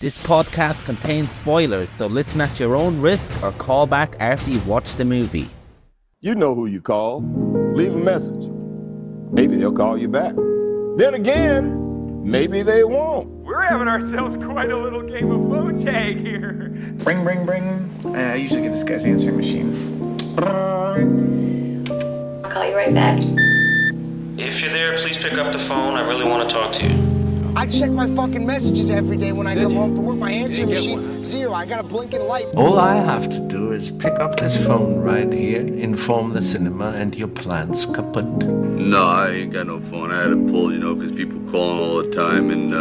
This podcast contains spoilers, so listen at your own risk or call back after you've watched the movie. You know who you call. Leave a message. Maybe they'll call you back. Then again, maybe they won't. We're having ourselves quite a little game of phone tag here. Ring, ring, ring. I usually get this guy's answering machine. I'll call you right back. If you're there, please pick up the phone. I really want to talk to you. I check my fucking messages every day when I come home from work. My answering machine, zero. I got a blinking light. All I have to do is pick up this phone right here, inform the cinema, and your plan's kaput. No, I ain't got no phone. I had to pull, because people calling all the time, and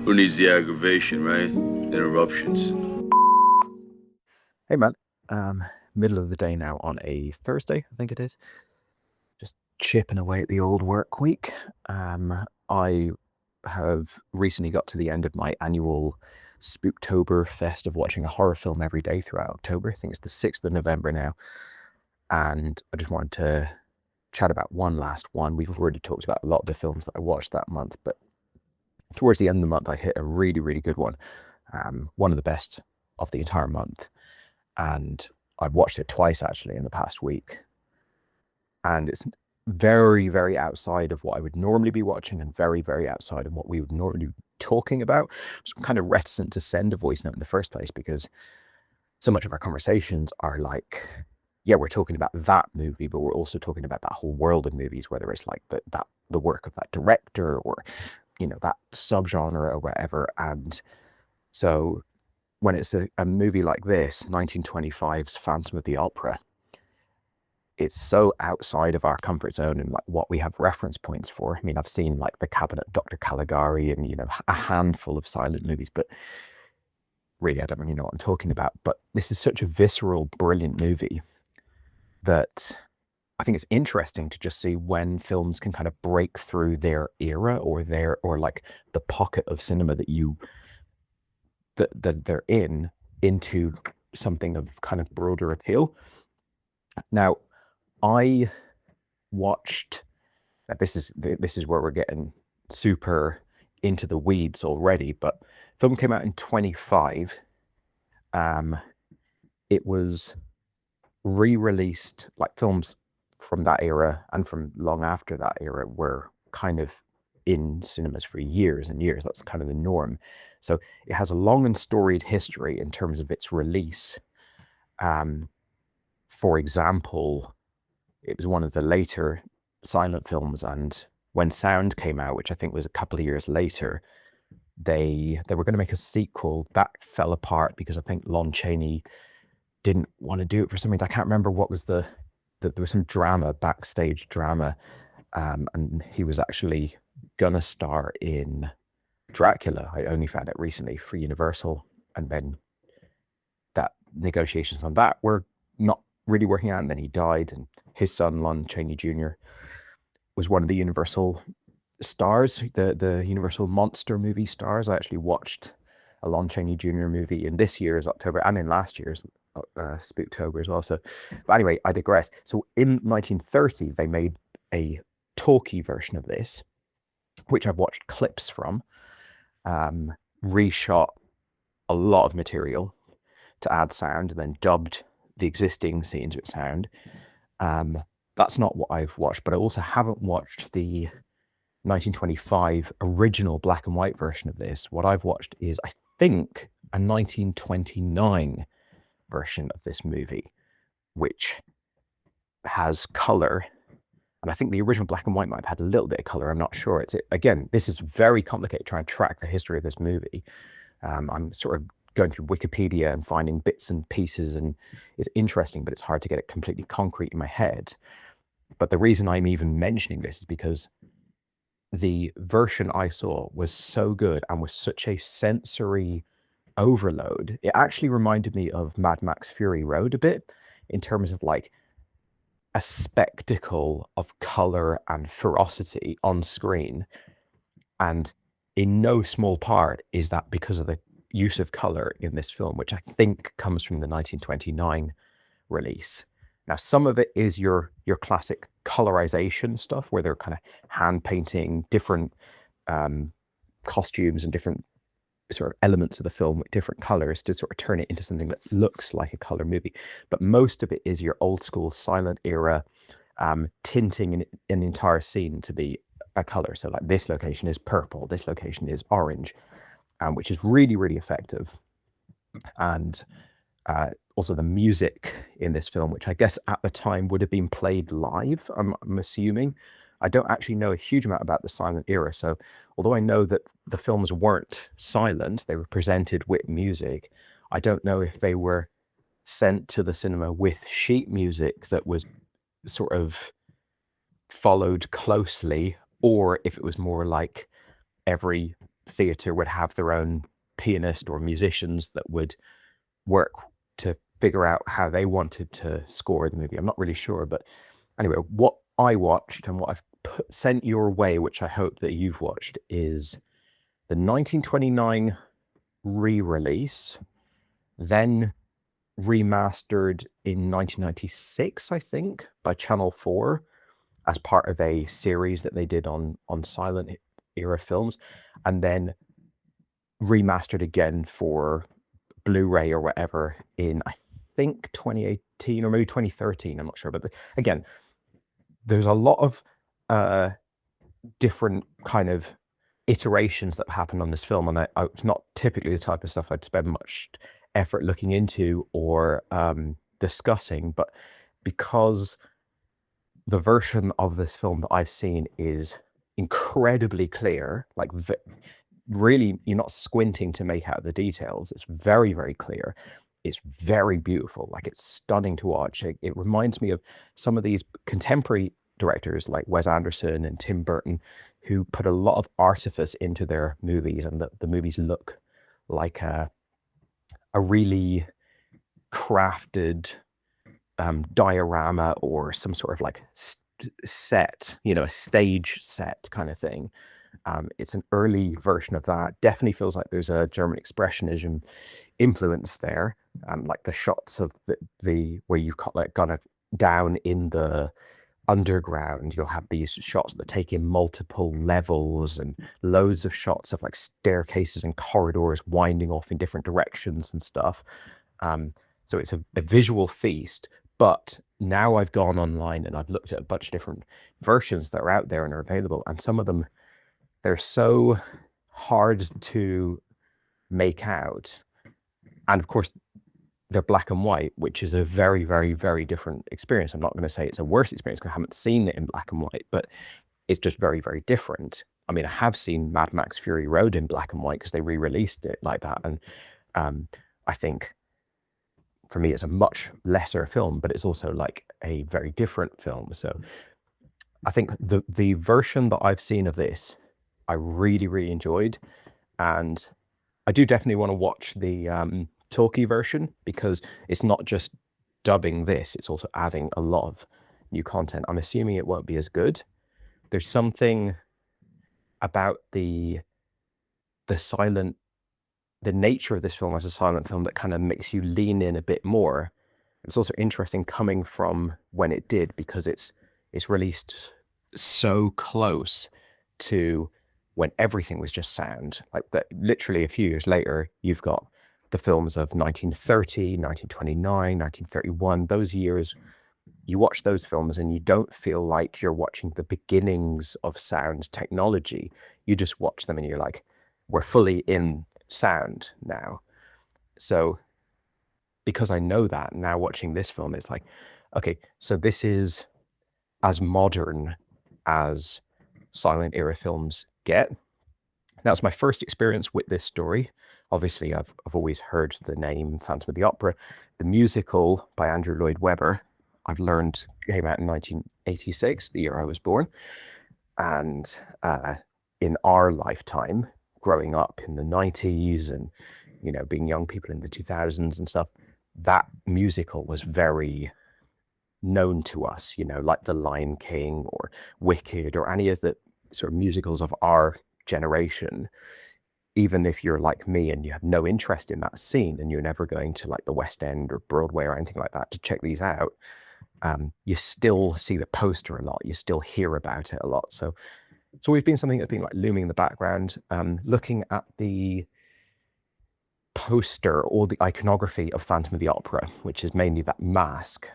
who needs the aggravation, right? Interruptions. Hey man, middle of the day now on a Thursday, I think it is. Just chipping away at the old work week. I have recently got to the end of my annual Spooktober fest of watching a horror film every day throughout October. I think it's the 6th of November now. And I just wanted to chat about one last one. We've already talked about a lot of the films that I watched that month, but towards the end of the month, I hit a really, really good one. One of the best of the entire month. And I've watched it twice actually in the past week. And it's very, very outside of what I would normally be watching and very, very outside of what we would normally be talking about. So I'm kind of reticent to send a voice note in the first place because so much of our conversations are like, yeah, we're talking about that movie, but we're also talking about that whole world of movies, whether it's like the work of that director or, that subgenre or whatever. And so when it's a movie like this, 1925's Phantom of the Opera, it's so outside of our comfort zone and like what we have reference points for. I mean, I've seen like The Cabinet of Dr. Caligari and, a handful of silent movies, but really, I don't really know what I'm talking about. But this is such a visceral, brilliant movie that I think it's interesting to just see when films can kind of break through their era or like the pocket of cinema that they're into something of kind of broader appeal. Now, I watched, this is where we're getting super into the weeds already, but film came out in 25. It was re-released, like films from that era and from long after that era were kind of in cinemas for years and years. That's kind of the norm. So it has a long and storied history in terms of its release. For example, it was one of the later silent films, and when sound came out, which I think was a couple of years later, they were going to make a sequel. That fell apart because I think Lon Chaney didn't want to do it for some reason. I can't remember what was there was some drama, backstage drama, and he was actually gonna star in Dracula. I only found it recently for Universal, and then that negotiations on that were not really working out, and then he died, and his son Lon Chaney Jr. was one of the Universal stars, the Universal monster movie stars. I actually watched a Lon Chaney Jr. movie in this year's October and in last year's Spooktober as well. So, but anyway, I digress. So in 1930, they made a talkie version of this, which I've watched clips from, reshot a lot of material to add sound, and then dubbed the existing scenes with sound. That's not what I've watched, but I also haven't watched the 1925 original black and white version of this. What I've watched is, I think, a 1929 version of this movie, which has color. And I think the original black and white might have had a little bit of color. I'm not sure. Again, this is very complicated trying to track the history of this movie. I'm sort of going through Wikipedia and finding bits and pieces, and it's interesting, but it's hard to get it completely concrete in my head. But the reason I'm even mentioning this is because the version I saw was so good and was such a sensory overload. It actually reminded me of Mad Max Fury Road a bit in terms of like a spectacle of color and ferocity on screen. And in no small part is that because of the use of color in this film, which I think comes from the 1929 release. Now, some of it is your classic colorization stuff, where they're kind of hand painting different costumes and different sort of elements of the film with different colors to sort of turn it into something that looks like a color movie. But most of it is your old school silent era tinting an entire scene to be a color. So like this location is purple, this location is orange, which is really, really effective. And also the music in this film, which I guess at the time would have been played live, I'm assuming. I don't actually know a huge amount about the silent era. So although I know that the films weren't silent, they were presented with music, I don't know if they were sent to the cinema with sheet music that was sort of followed closely, or if it was more like every theater would have their own pianist or musicians that would work to figure out how they wanted to score the movie. I'm not really sure, but anyway, what I watched and what I've sent your way, which I hope that you've watched, is the 1929 re-release, then remastered in 1996, I think, by Channel 4 as part of a series that they did on silent era films, and then remastered again for Blu-ray or whatever in, I think, 2018 or maybe 2013, I'm not sure. But again, there's a lot of different kind of iterations that happen on this film, and it's not typically the type of stuff I'd spend much effort looking into or discussing, but because the version of this film that I've seen is incredibly clear, like really, you're not squinting to make out the details. It's very, very clear. It's very beautiful. Like, it's stunning to watch. It reminds me of some of these contemporary directors like Wes Anderson and Tim Burton, who put a lot of artifice into their movies, and the movies look like a really crafted diorama or some sort of like set, you know, a stage set kind of thing. It's an early version of that. Definitely feels like there's a German expressionism influence there. Like the shots of the where you've got like gone down in the underground, you'll have these shots that take in multiple levels and loads of shots of like staircases and corridors winding off in different directions and stuff. So it's a visual feast. But now I've gone online and I've looked at a bunch of different versions that are out there and are available, and some of them, they're so hard to make out. And of course, they're black and white, which is a very, very, very different experience. I'm not going to say it's a worse experience because I haven't seen it in black and white, but it's just very, very different. I mean, I have seen Mad Max Fury Road in black and white because they re-released it like that. And I think for me, it's a much lesser film, but it's also like a very different film. So I think the version that I've seen of this, I really, really enjoyed. And I do definitely want to watch the talkie version, because it's not just dubbing this, it's also adding a lot of new content. I'm assuming it won't be as good. There's something about the nature of this film as a silent film that kind of makes you lean in a bit more. It's also interesting coming from when it did, because it's released so close to when everything was just sound. Like that, literally a few years later, you've got the films of 1930, 1929, 1931, those years. You watch those films and you don't feel like you're watching the beginnings of sound technology. You just watch them and you're like, we're fully in sound now. So because I know that, now watching this film, it's like, okay, so this is as modern as silent era films get. That was my first experience with this story. Obviously, I've always heard the name Phantom of the Opera. The musical by Andrew Lloyd Webber, I've learned came out in 1986, the year I was born. And in our lifetime, growing up in the 90s and, you know, being young people in the 2000s and stuff, that musical was very known to us, you know, like The Lion King or Wicked or any of the sort of musicals of our generation. Even if you're like me and you have no interest in that scene and you're never going to like the West End or Broadway or anything like that to check these out, you still see the poster a lot, you still hear about it a lot. So it's always been something that's been like looming in the background. Looking at the poster or the iconography of Phantom of the Opera, which is mainly that mask,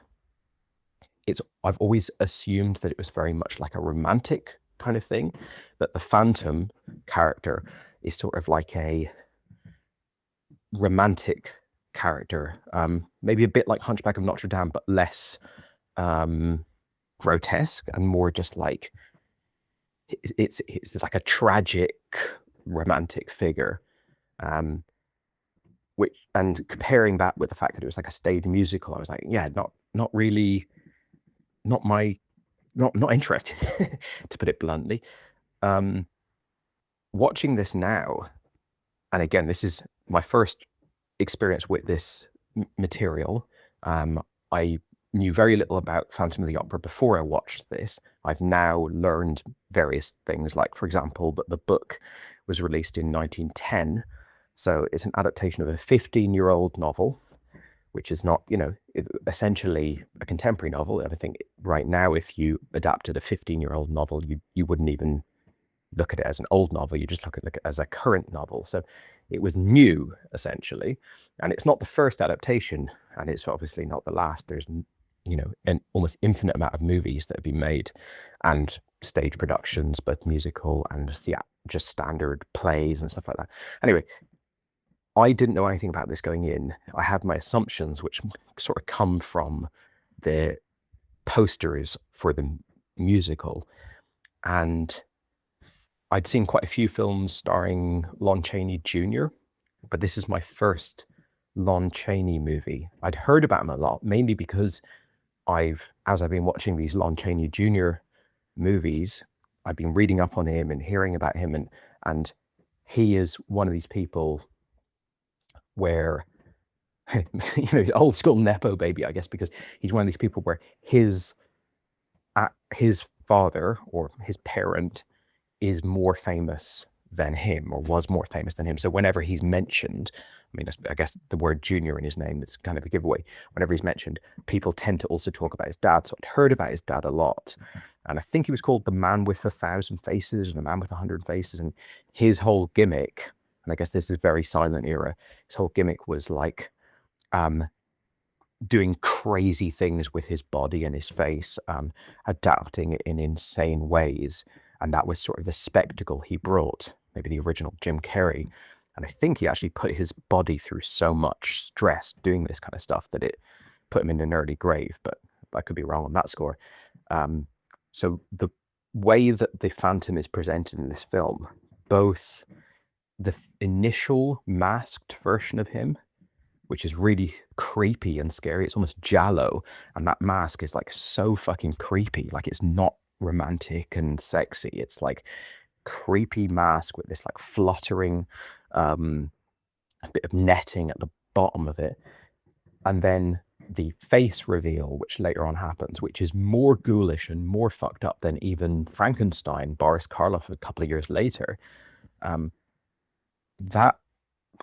I've always assumed that it was very much like a romantic kind of thing, that the Phantom character is sort of like a romantic character, maybe a bit like Hunchback of Notre Dame, but less grotesque and more just like it's like a tragic romantic figure, which, and comparing that with the fact that it was like a stage musical, I was like, yeah, not really, not interested, to put it bluntly. Watching this now, and again, this is my first experience with this material. I knew very little about Phantom of the Opera before I watched this. I've now learned various things, like, for example, that the book was released in 1910. So it's an adaptation of a 15-year-old novel, which is not, essentially a contemporary novel. And I think right now, if you adapted a 15-year-old novel, you wouldn't even look at it as an old novel. You just look at it as a current novel. So it was new, essentially. And it's not the first adaptation, and it's obviously not the last. There's, an almost infinite amount of movies that have been made, and stage productions, both musical and just standard plays and stuff like that. Anyway, I didn't know anything about this going in. I had my assumptions, which sort of come from the posters for the musical. And I'd seen quite a few films starring Lon Chaney Jr., but this is my first Lon Chaney movie. I'd heard about him a lot, mainly because as I've been watching these Lon Chaney Jr. movies, I've been reading up on him and hearing about him, and he is one of these people where, old school Nepo baby, I guess, because he's one of these people where his father or his parent is more famous than him, or was more famous than him. So whenever he's mentioned, I guess the word junior in his name is kind of a giveaway. Whenever he's mentioned, people tend to also talk about his dad. So I'd heard about his dad a lot. And I think he was called the man with 1,000 faces, or the man with 100 faces. And his whole gimmick, and I guess this is very silent era, his whole gimmick was like doing crazy things with his body and his face, adapting it in insane ways. And that was sort of the spectacle he brought, maybe the original Jim Carrey. And I think he actually put his body through so much stress doing this kind of stuff that it put him in an early grave, but I could be wrong on that score. So the way that the Phantom is presented in this film, both the initial masked version of him, which is really creepy and scary, it's almost giallo, and that mask is like so fucking creepy, like it's not romantic and sexy, it's like creepy mask with this like fluttering a bit of netting at the bottom of it, and then the face reveal, which later on happens, which is more ghoulish and more fucked up than even Frankenstein, Boris Karloff, a couple of years later. That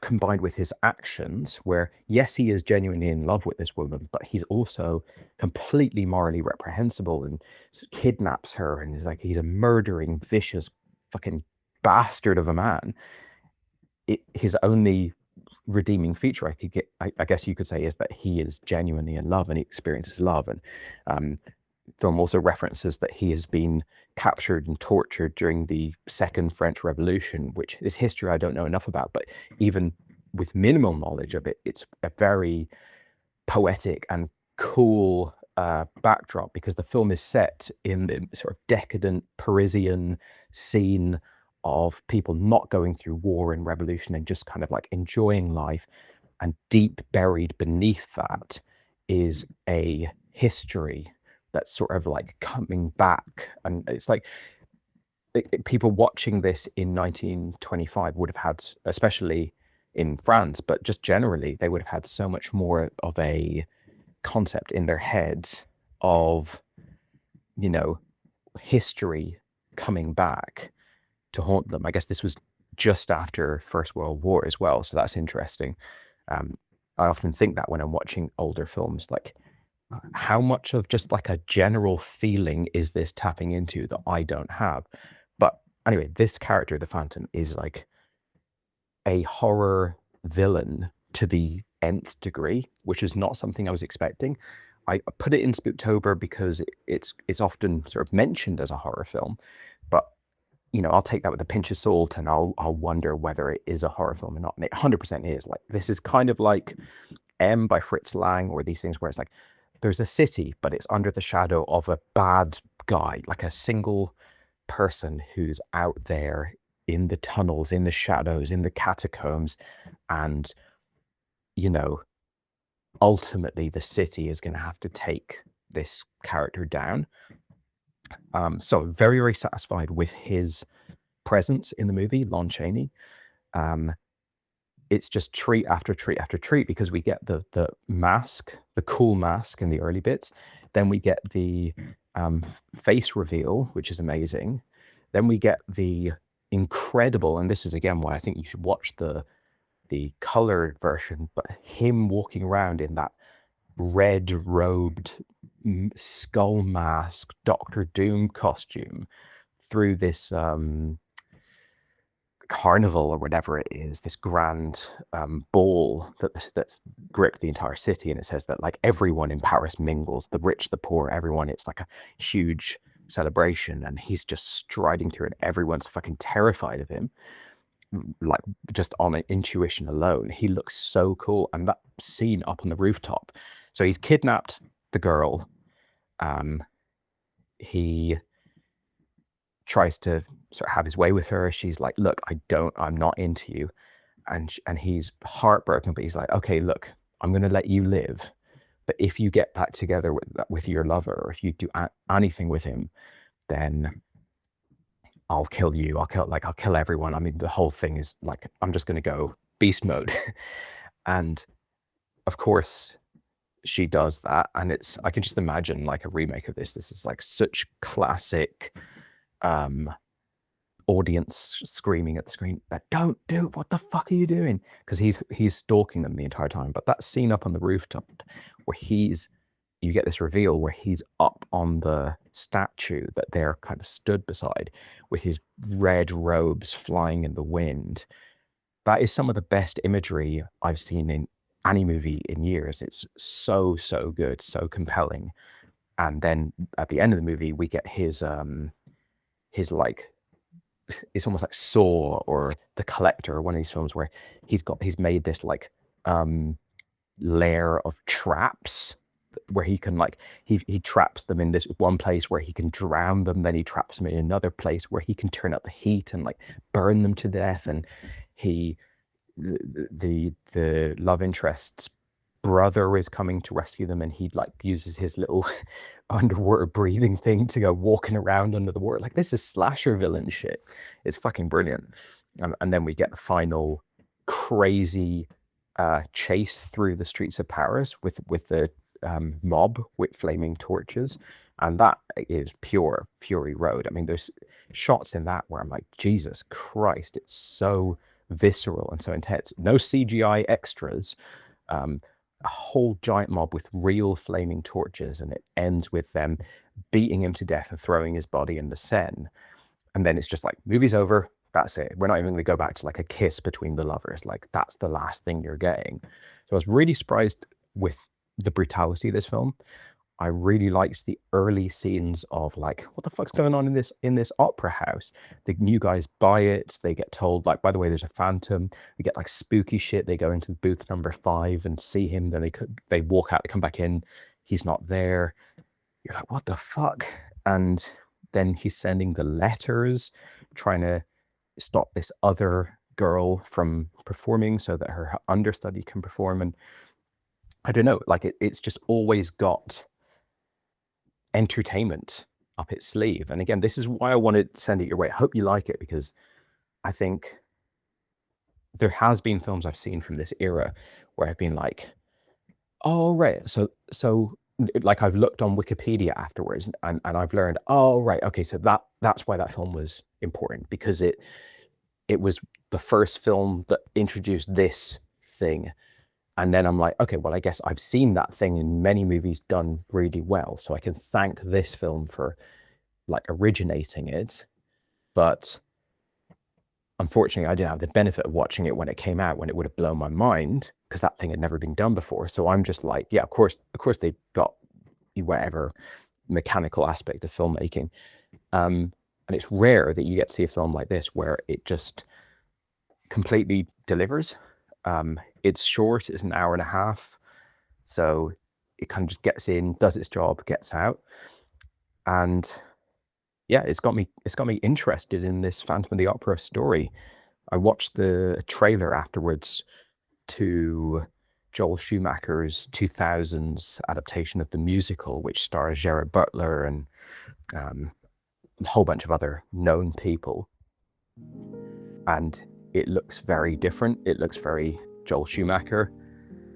combined with his actions, where yes, he is genuinely in love with this woman, but he's also completely morally reprehensible and kidnaps her, and he's a murdering, vicious fucking bastard of a man. His only redeeming feature I guess you could say, is that he is genuinely in love and he experiences love. And film also references that he has been captured and tortured during the Second French Revolution, which is history I don't know enough about, but even with minimal knowledge of it, it's a very poetic and cool backdrop, because the film is set in the sort of decadent Parisian scene of people not going through war and revolution and just kind of like enjoying life. And deep buried beneath that is a history that's sort of like coming back. And it's like people watching this in 1925 would have had, especially in France, but just generally, they would have had so much more of a concept in their heads of, history coming back to haunt them. I guess this was just after First World War as well, so that's interesting. I often think that when I'm watching older films, like how much of just like a general feeling is this tapping into that I don't have? But anyway, this character, the Phantom, is like a horror villain to the nth degree, which is not something I was expecting. I put it in Spooktober because it's often sort of mentioned as a horror film, but you know, I'll take that with a pinch of salt, and I'll wonder whether it is a horror film or not. And it 100% is. Like, this is kind of like M by Fritz Lang, or these things where it's like there's a city, but it's under the shadow of a bad guy, like a single person who's out there in the tunnels, in the shadows, in the catacombs, and you know, ultimately the city is going to have to take this character down. So very, very satisfied with his presence in the movie, Lon Chaney. It's just treat after treat after treat, because we get the mask, the cool mask in the early bits. Then we get the face reveal, which is amazing. Then we get the incredible, and this is again why I think you should watch the colored version, but him walking around in that red robed skull mask Doctor Doom costume through this carnival or whatever it is, this grand ball that's gripped the entire city. And it says that like everyone in Paris mingles, the rich, the poor, everyone. It's like a huge celebration, and he's just striding through, and everyone's fucking terrified of him. Like, just on an intuition alone, he looks so cool. And that scene up on the rooftop, so he's kidnapped the girl, he tries to sort of have his way with her. She's like, look, I'm not into you. And he's heartbroken, but he's like, okay, look, I'm going to let you live. But if you get back together with your lover, or if you do anything with him, then I'll kill you. I'll kill everyone. I mean, the whole thing is like, I'm just going to go beast mode. And of course she does that. And I can just imagine like a remake of this. This is like such classic audience screaming at the screen that don't do it, what the fuck are you doing? Because he's stalking them the entire time. But that scene up on the rooftop where you get this reveal where he's up on the statue that they're kind of stood beside with his red robes flying in the wind. That is some of the best imagery I've seen in any movie in years. It's so good, so compelling. And then at the end of the movie, we get his like, it's almost like Saw or The Collector, or one of these films where he's made this like layer of traps where he can like he traps them in this one place where he can drown them, then he traps them in another place where he can turn up the heat and like burn them to death. And the love interest's brother is coming to rescue them, and he like uses his little underwater breathing thing to go walking around under the water. Like, this is slasher villain shit. It's fucking brilliant. And then we get the final crazy chase through the streets of Paris with the mob with flaming torches, and that is pure Fury Road. I mean, there's shots in that where I'm like, Jesus Christ, it's so visceral and so intense. No CGI extras. A whole giant mob with real flaming torches, and it ends with them beating him to death and throwing his body in the Seine. And then it's just like, movie's over, that's it. We're not even going to go back to like a kiss between the lovers. Like, that's the last thing you're getting. So I was really surprised with the brutality of this film. I really liked the early scenes of like, what the fuck's going on in this opera house? The new guys buy it. They get told like, by the way, there's a phantom. We get like spooky shit. They go into booth number 5 and see him. Then they walk out, they come back in. He's not there. You're like, what the fuck? And then he's sending the letters, trying to stop this other girl from performing so that her understudy can perform. And I don't know, like it's just always got entertainment up its sleeve. And again, this is why I wanted to send it your way. I hope you like it, because I think there has been films I've seen from this era where I've been like, oh right, so like I've looked on Wikipedia afterwards and I've learned, oh right, okay, so that's why that film was important, because it was the first film that introduced this thing. And then I'm like, okay, well, I guess I've seen that thing in many movies done really well, so I can thank this film for like originating it. But unfortunately, I didn't have the benefit of watching it when it came out, when it would have blown my mind. because that thing had never been done before. So I'm just like, yeah, of course they've got whatever mechanical aspect of filmmaking. And it's rare that you get to see a film like this where it just completely delivers. It's short, it's an hour and a half. So it kind of just gets in, does its job, gets out. And yeah, it's got me interested in this Phantom of the Opera story. I watched the trailer afterwards to Joel Schumacher's 2000s adaptation of the musical, which stars Gerard Butler and a whole bunch of other known people. And it looks very different. It looks very Joel Schumacher.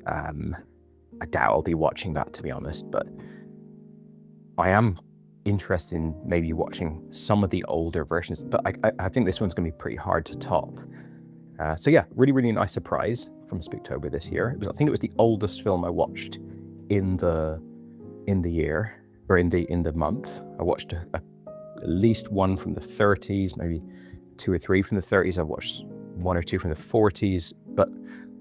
I doubt I'll be watching that, to be honest, but I am interested in maybe watching some of the older versions, but I think this one's going to be pretty hard to top. So yeah, really, really nice surprise from Spooktober this year. I think it was the oldest film I watched in the year, or in the month. I watched at least one from the 30s, maybe 2 or 3 from the 30s. I've watched 1 or 2 from the 40s, but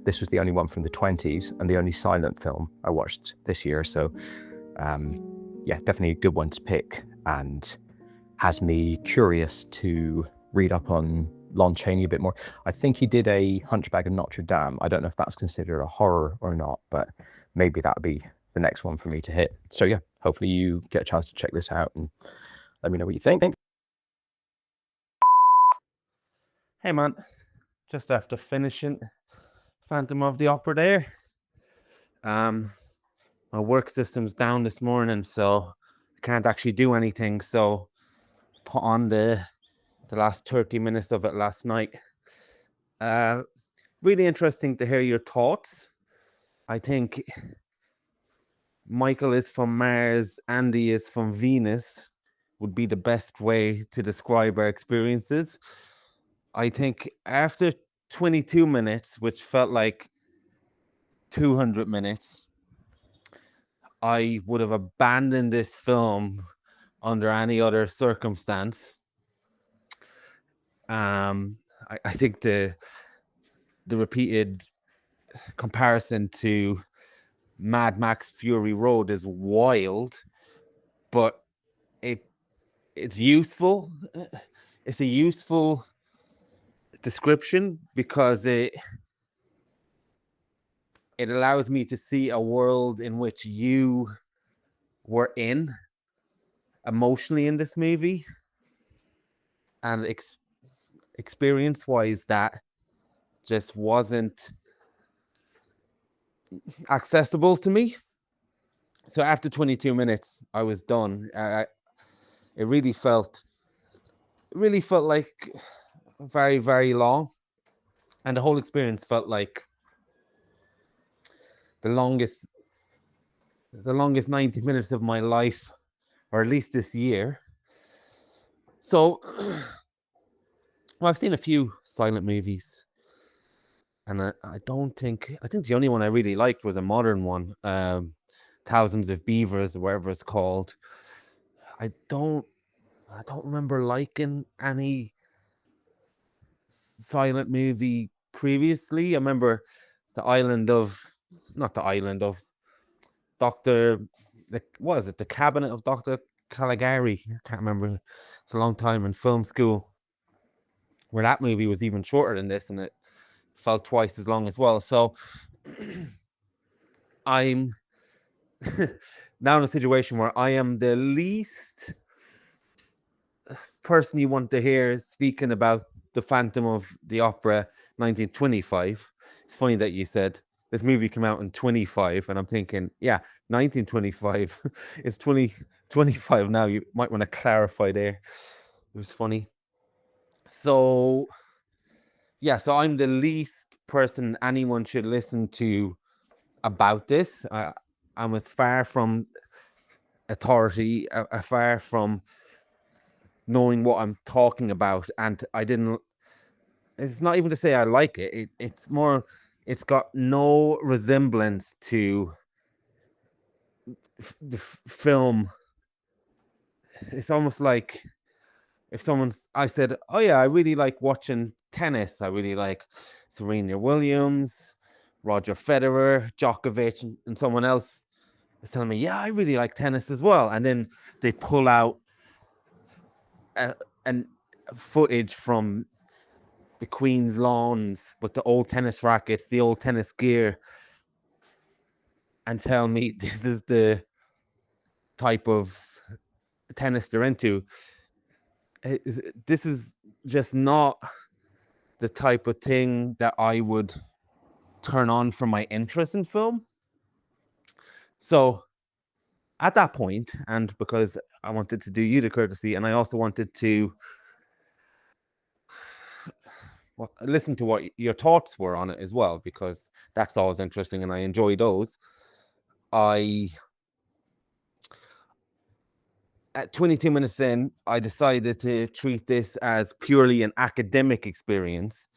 this was the only one from the 20s and the only silent film I watched this year. So yeah, definitely a good one to pick, and has me curious to read up on Lon Chaney a bit more. I think he did a Hunchback of Notre Dame. I don't know if that's considered a horror or not, but maybe that'll be the next one for me to hit. So yeah, hopefully you get a chance to check this out and let me know what you think. Hey man, just after finishing Phantom of the Opera there. My work system's down this morning, so I can't actually do anything. So put on the last 30 minutes of it last night. Really interesting to hear your thoughts. I think Michael is from Mars, Andy is from Venus, would be the best way to describe our experiences. I think after 22 minutes, which felt like 200 minutes, I would have abandoned this film under any other circumstance. I think the repeated comparison to Mad Max Fury Road is wild, but it's useful. It's a useful description because it allows me to see a world in which you were in emotionally in this movie, and experience-wise, that just wasn't accessible to me. So after 22 minutes, I was done. It really felt like very, very long, and the whole experience felt like the longest 90 minutes of my life, or at least this year. So, well, I've seen a few silent movies, and I think the only one I really liked was a modern one, Thousands of Beavers, or whatever it's called. I don't remember liking any silent movie previously. I remember the Cabinet of Dr. Caligari. I can't remember. It's a long time in film school, where that movie was even shorter than this, and it felt twice as long as well. So I'm now in a situation where I am the least person you want to hear speaking about the Phantom of the Opera 1925. It's funny that you said this movie came out in 25, and I'm thinking, yeah, 1925. It's 2025 now. You might want to clarify there. It was funny. So yeah, so I'm the least person anyone should listen to about this. I'm as far from authority, far from knowing what I'm talking about, and it's not even to say I like it. It's more, it's got no resemblance to the film. It's almost like if I said, oh yeah, I really like watching tennis. I really like Serena Williams, Roger Federer, Djokovic, and someone else is telling me, yeah, I really like tennis as well. And then they pull out an footage from the Queen's lawns with the old tennis rackets, the old tennis gear, and tell me this is the type of tennis they're into. This is just not the type of thing that I would turn on for my interest in film. So at that point, and because I wanted to do you the courtesy, and I also wanted to listen to what your thoughts were on it as well, because that's always interesting and I enjoy those. At 22 minutes in, I decided to treat this as purely an academic experience,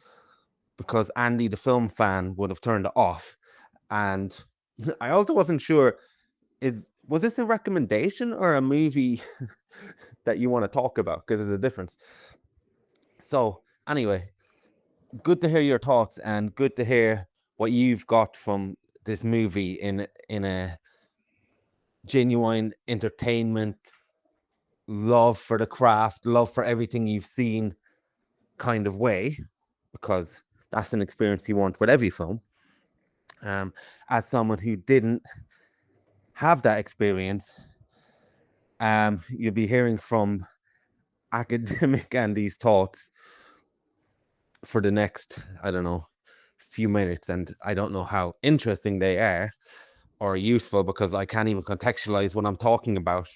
because Andy, the film fan, would have turned it off. And I also wasn't sure, was this a recommendation or a movie that you want to talk about? Because there's a difference. So anyway, good to hear your thoughts and good to hear what you've got from this movie in a genuine entertainment, love for the craft, love for everything you've seen kind of way, because that's an experience you want with every film. As someone who didn't have that experience, you'll be hearing from academic Andy's thoughts for the next, I don't know, few minutes, and I don't know how interesting they are or useful, because I can't even contextualize what I'm talking about.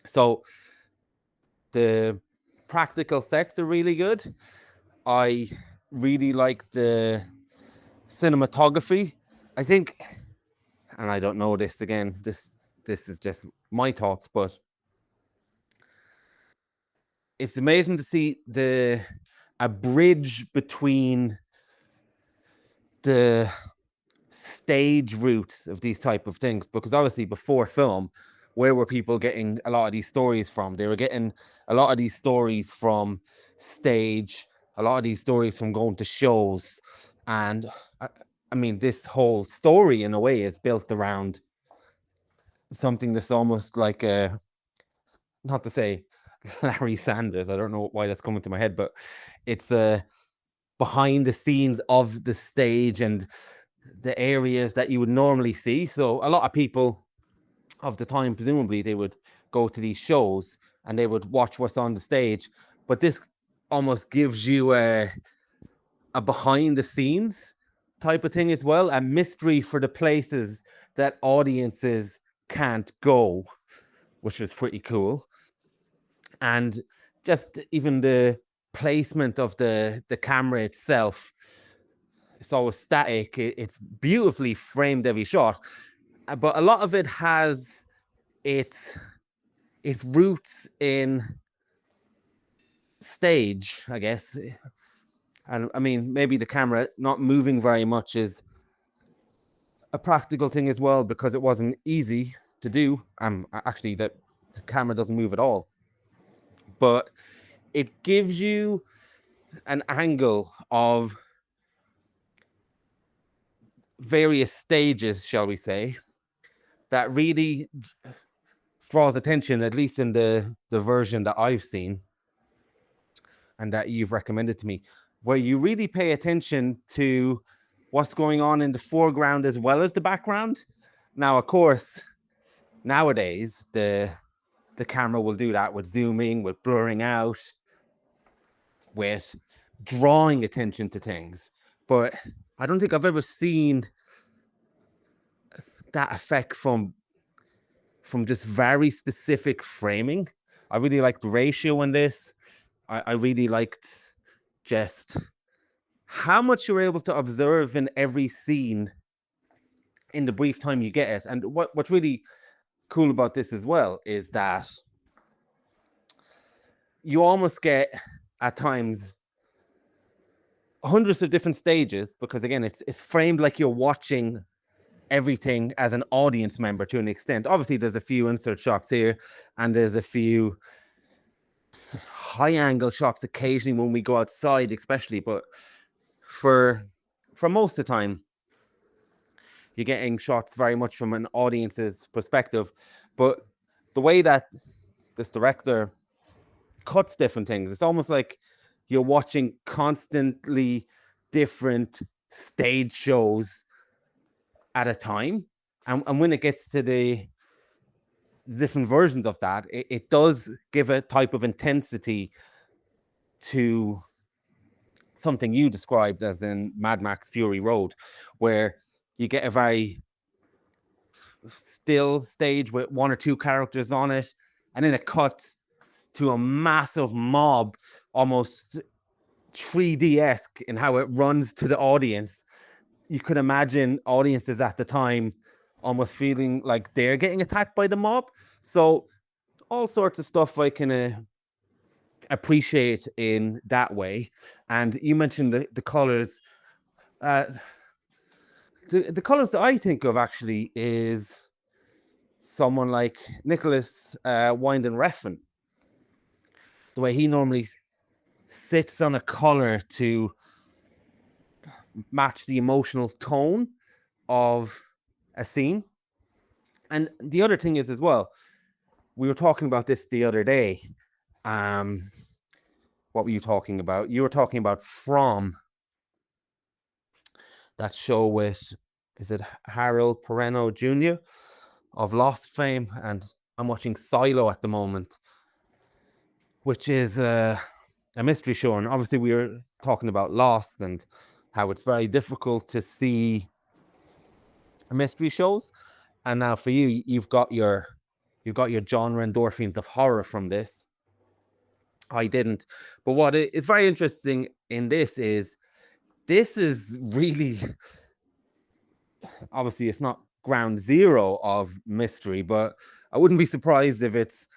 So the practical sets are really good. I really like the cinematography. I think, and I don't know this again, this is just my thoughts, but it's amazing to see a bridge between the stage routes of these type of things, because obviously before film, where were people getting a lot of these stories from? They were getting a lot of these stories from stage, a lot of these stories from going to shows. And I mean, this whole story in a way is built around something that's almost like not to say Larry Sanders, I don't know why that's coming to my head, but it's behind the scenes of the stage and the areas that you would normally see. So a lot of people of the time, presumably, they would go to these shows and they would watch what's on the stage. But this almost gives you a behind the scenes type of thing as well, a mystery for the places that audiences can't go, which is pretty cool. And just even the placement of the camera itself, it's always static. It's beautifully framed every shot, but a lot of it has its roots in stage, I guess. And I mean, maybe the camera not moving very much is a practical thing as well, because it wasn't easy to do. Actually, the camera doesn't move at all, but it gives you an angle of various stages, shall we say, that really draws attention, at least in the version that I've seen and that you've recommended to me, where you really pay attention to what's going on in the foreground as well as the background. Now, of course, nowadays, the camera will do that with zooming, with blurring out, with drawing attention to things. But I don't think I've ever seen that effect from just very specific framing. I really liked the ratio in this. I really liked just how much you're able to observe in every scene in the brief time you get it. And what's really cool about this as well is that you almost get, at times, hundreds of different stages, because again, it's framed like you're watching everything as an audience member to an extent. Obviously, there's a few insert shots here, and there's a few high angle shots occasionally when we go outside, especially. But for most of the time, You're getting shots very much from an audience's perspective. But the way that this director cuts different things, it's almost like you're watching constantly different stage shows at a time. And when it gets to the different versions of that, it does give a type of intensity to something you described as in Mad Max Fury Road, where you get a very still stage with one or two characters on it, and then it cuts to a massive mob, almost 3D-esque in how it runs to the audience. You could imagine audiences at the time almost feeling like they're getting attacked by the mob. So all sorts of stuff I can appreciate in that way. And you mentioned the colors. The colors that I think of actually is someone like Nicholas Winding Refn. The way he normally sits on a color to match the emotional tone of a scene. And the other thing is as well, we were talking about this the other day. What were you talking about? You were talking about From, that show with, is it Harold Perrineau Jr. of Lost fame? And I'm watching Silo at the moment, which is a mystery show. And obviously we were talking about Lost and how it's very difficult to see mystery shows. And now for you, you've got your genre endorphins of horror from this. I didn't. But what is very interesting in this is really, obviously it's not ground zero of mystery, but I wouldn't be surprised if it's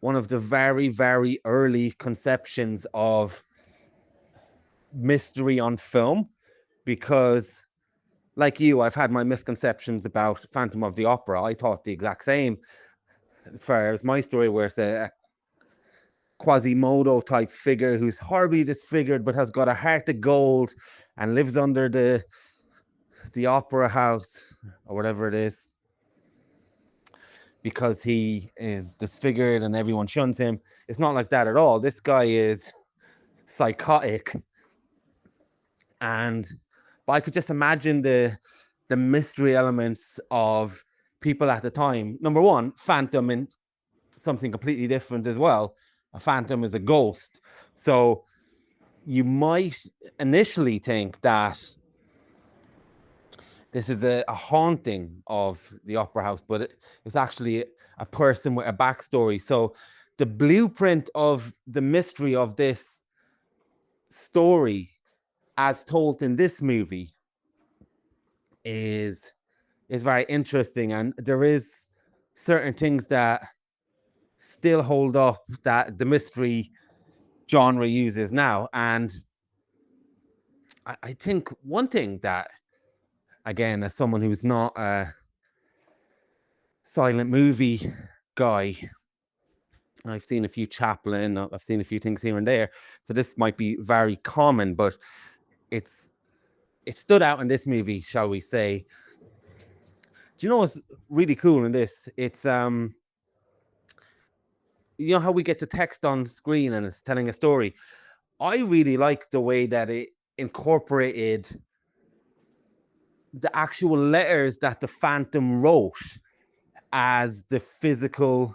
one of the very, very early conceptions of mystery on film, because like you, I've had my misconceptions about Phantom of the Opera. I thought the exact same as far as my story, where it's a Quasimodo type figure who's horribly disfigured but has got a heart of gold and lives under the opera house or whatever it is because he is disfigured and everyone shuns him. It's not like that at all. This guy is psychotic. But I could just imagine the mystery elements of people at the time. Number one, Phantom, and something completely different as well. A phantom is a ghost. So you might initially think that this is a haunting of the opera house, but it's actually a person with a backstory. So the blueprint of the mystery of this story as told in this movie is very interesting. And there is certain things that still hold up that the mystery genre uses now. And I think one thing that, again, as someone who's not a silent movie guy, I've seen a few Chaplin, I've seen a few things here and there, so this might be very common, but it stood out in this movie, shall we say. Do you know what's really cool in this? It's you know how we get to text on screen and it's telling a story? I really like the way that it incorporated the actual letters that the Phantom wrote as the physical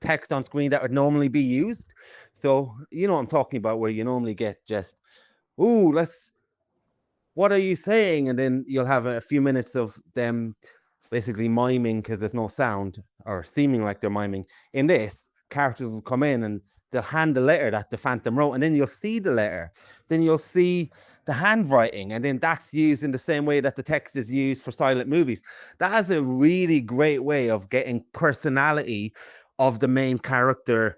text on screen that would normally be used. So you know what I'm talking about, where you normally get just, ooh, what are you saying? And then you'll have a few minutes of them basically miming because there's no sound, or seeming like they're miming. In this, characters will come in and they'll hand the letter that the Phantom wrote, and then you'll see the letter. Then you'll see the handwriting, and then that's used in the same way that the text is used for silent movies. That is a really great way of getting personality of the main character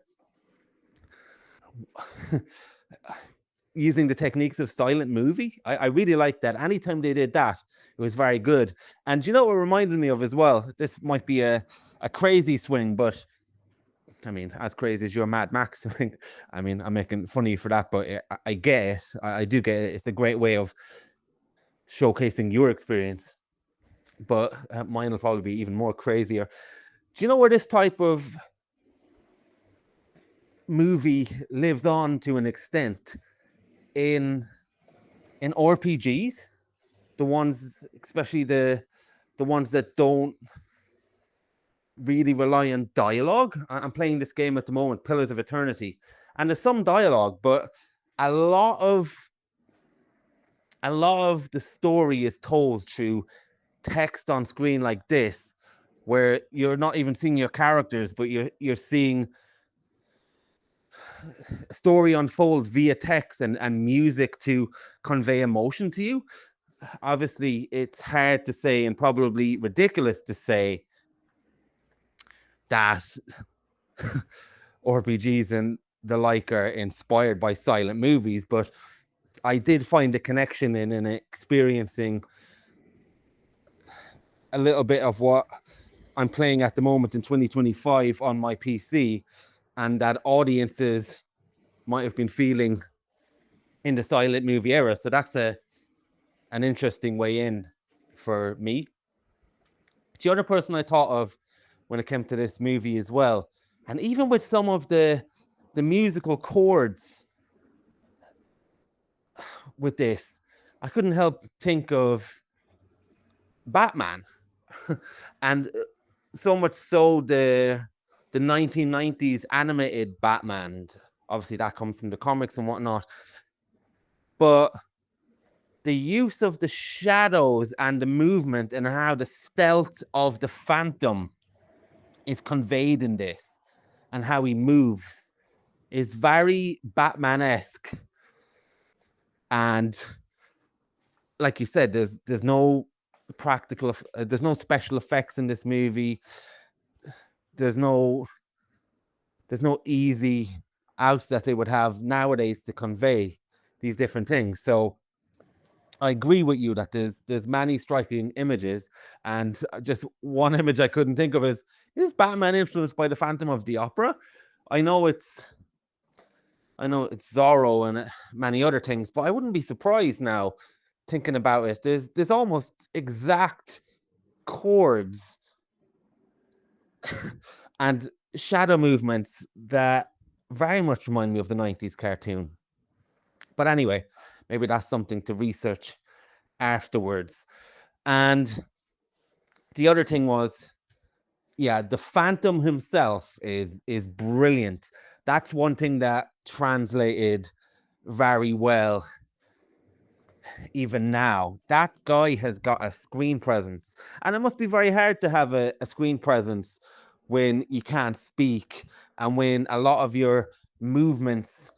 using the techniques of silent movie. I really like that. Anytime they did that, it was very good. And you know what it reminded me of as well? This might be a crazy swing, but I mean, as crazy as your Mad Max swing. I mean, I'm making fun of you for that, but I get it. I do get it. It's a great way of showcasing your experience, but mine will probably be even more crazier. Do you know where this type of movie lives on to an extent? In RPGs, the ones, especially the ones that don't really rely on dialogue. I'm playing this game at the moment, Pillars of Eternity, and there's some dialogue, but a lot of the story is told through text on screen like this, where you're not even seeing your characters, but you're seeing a story unfold via text and music to convey emotion to you. Obviously, it's hard to say and probably ridiculous to say that RPGs and the like are inspired by silent movies, but I did find a connection in experiencing a little bit of what I'm playing at the moment in 2025 on my PC, and that audiences might have been feeling in the silent movie era. So that's an interesting way in for me. The other person I thought of when it came to this movie as well, and even with some of the musical chords with this, I couldn't help think of Batman. And so much so the 1990s animated Batman. Obviously that comes from the comics and whatnot, but the use of the shadows and the movement and how the stealth of the Phantom is conveyed in this and how he moves is very Batman-esque. And like you said, there's no practical, there's no special effects in this movie. There's no easy outs that they would have nowadays to convey these different things. So I agree with you that there's many striking images, and just one image I couldn't think of is Batman influenced by the Phantom of the Opera? I know it's Zorro and many other things, but I wouldn't be surprised now thinking about it. There's almost exact chords and shadow movements that very much remind me of the 90s cartoon. But anyway, maybe that's something to research afterwards. And the other thing was, yeah, the Phantom himself is brilliant. That's one thing that translated very well even now. That guy has got a screen presence, and it must be very hard to have a screen presence when you can't speak and when a lot of your movements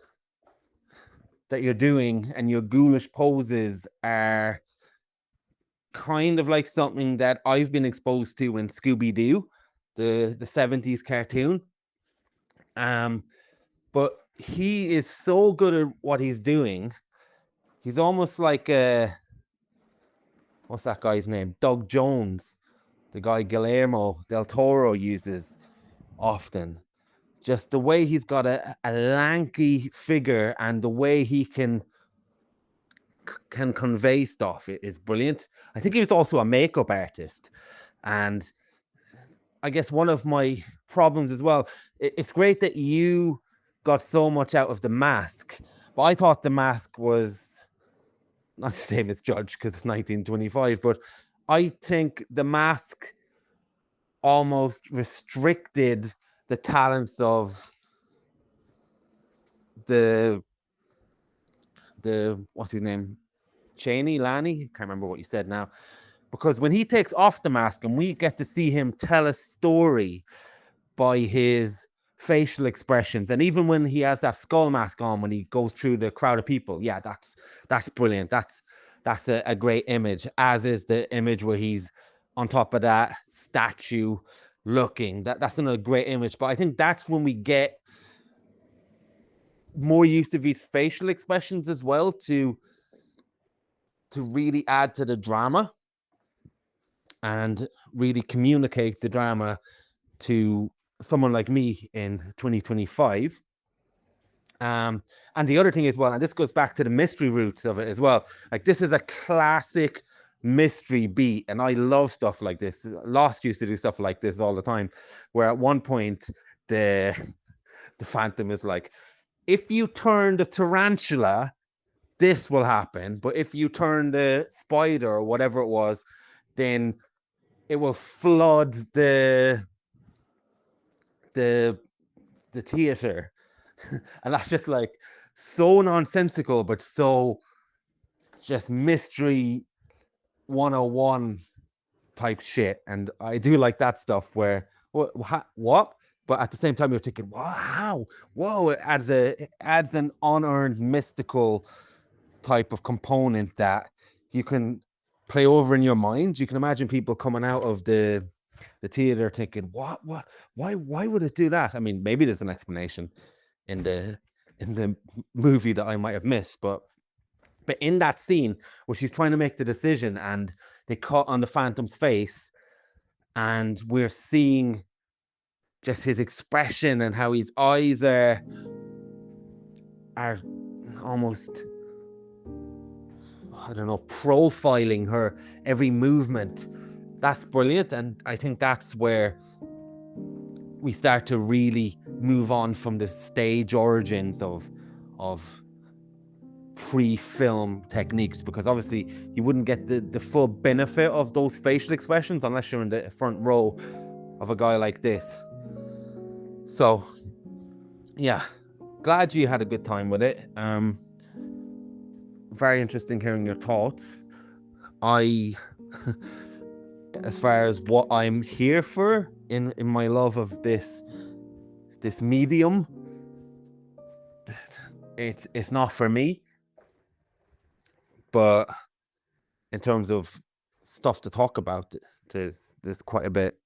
that you're doing and your ghoulish poses are kind of like something that I've been exposed to in Scooby-Doo, the 70s cartoon. But he is so good at what he's doing. He's almost like what's that guy's name? Doug Jones, the guy Guillermo del Toro uses often. Just the way he's got a lanky figure and the way he can convey stuff is brilliant. I think he was also a makeup artist, and I guess one of my problems as well, it's great that you got so much out of The Mask, but I thought The Mask was not the same as Judge because it's 1925, but I think The Mask almost restricted the talents of the what's his name? Chaney, Lanny? Can't remember what you said now. Because when he takes off the mask and we get to see him tell a story by his facial expressions, and even when he has that skull mask on when he goes through the crowd of people, yeah, that's brilliant. That's a great image, as is the image where he's on top of that statue looking. That's another great image. But I think that's when we get more used to these facial expressions as well to really add to the drama and really communicate the drama to someone like me in 2025. And the other thing as well, and this goes back to the mystery roots of it as well. Like, this is a classic mystery beat, and I love stuff like this. Lost used to do stuff like this all the time, where at one point the Phantom is like, if you turn the tarantula, this will happen, but if you turn the spider or whatever it was, then it will flood the theater. And that's just like so nonsensical, but so just mystery 101 type shit. And I do like that stuff where what? But at the same time, you're thinking, wow, whoa, it adds an unearned mystical type of component that you can play over in your mind. You can imagine people coming out of the theater thinking, what, why would it do that? I mean, maybe there's an explanation in the movie that I might have missed, but in that scene where she's trying to make the decision and they cut on the Phantom's face, and we're seeing just his expression and how his eyes are almost, I don't know, profiling her every movement. That's brilliant. And I think that's where we start to really move on from the stage origins of pre-film techniques, because obviously you wouldn't get the full benefit of those facial expressions unless you're in the front row of a guy like this. So yeah, glad you had a good time with it. Very interesting hearing your thoughts. As far as what I'm here for in my love of this medium, it's not for me. But in terms of stuff to talk about, there's quite a bit.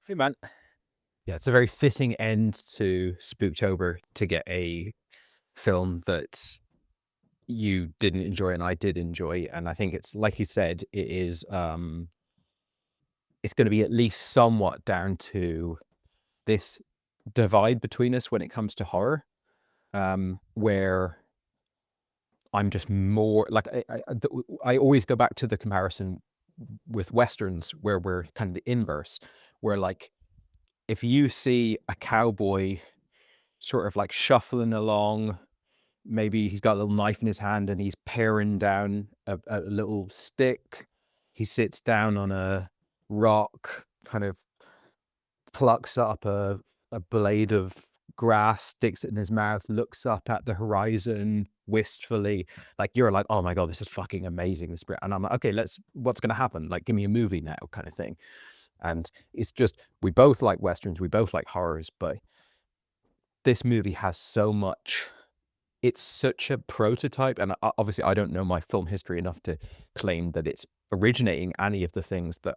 Hey man. Yeah, it's a very fitting end to Spooktober to get a film that you didn't enjoy and I did enjoy. And I think it's, like you said, it is it's going to be at least somewhat down to this divide between us when it comes to horror, where I'm just more like, I always go back to the comparison with Westerns where we're kind of the inverse, where like if you see a cowboy sort of like shuffling along, maybe he's got a little knife in his hand and he's paring down a little stick. He sits down on a rock, kind of plucks up a blade of grass, sticks it in his mouth, looks up at the horizon wistfully. Like, you're like, oh my God, this is fucking amazing. And I'm like, okay, what's going to happen? Like, give me a movie now, kind of thing. And it's just, we both like Westerns, we both like horrors, but this movie has so much. It's such a prototype, and obviously I don't know my film history enough to claim that it's originating any of the things that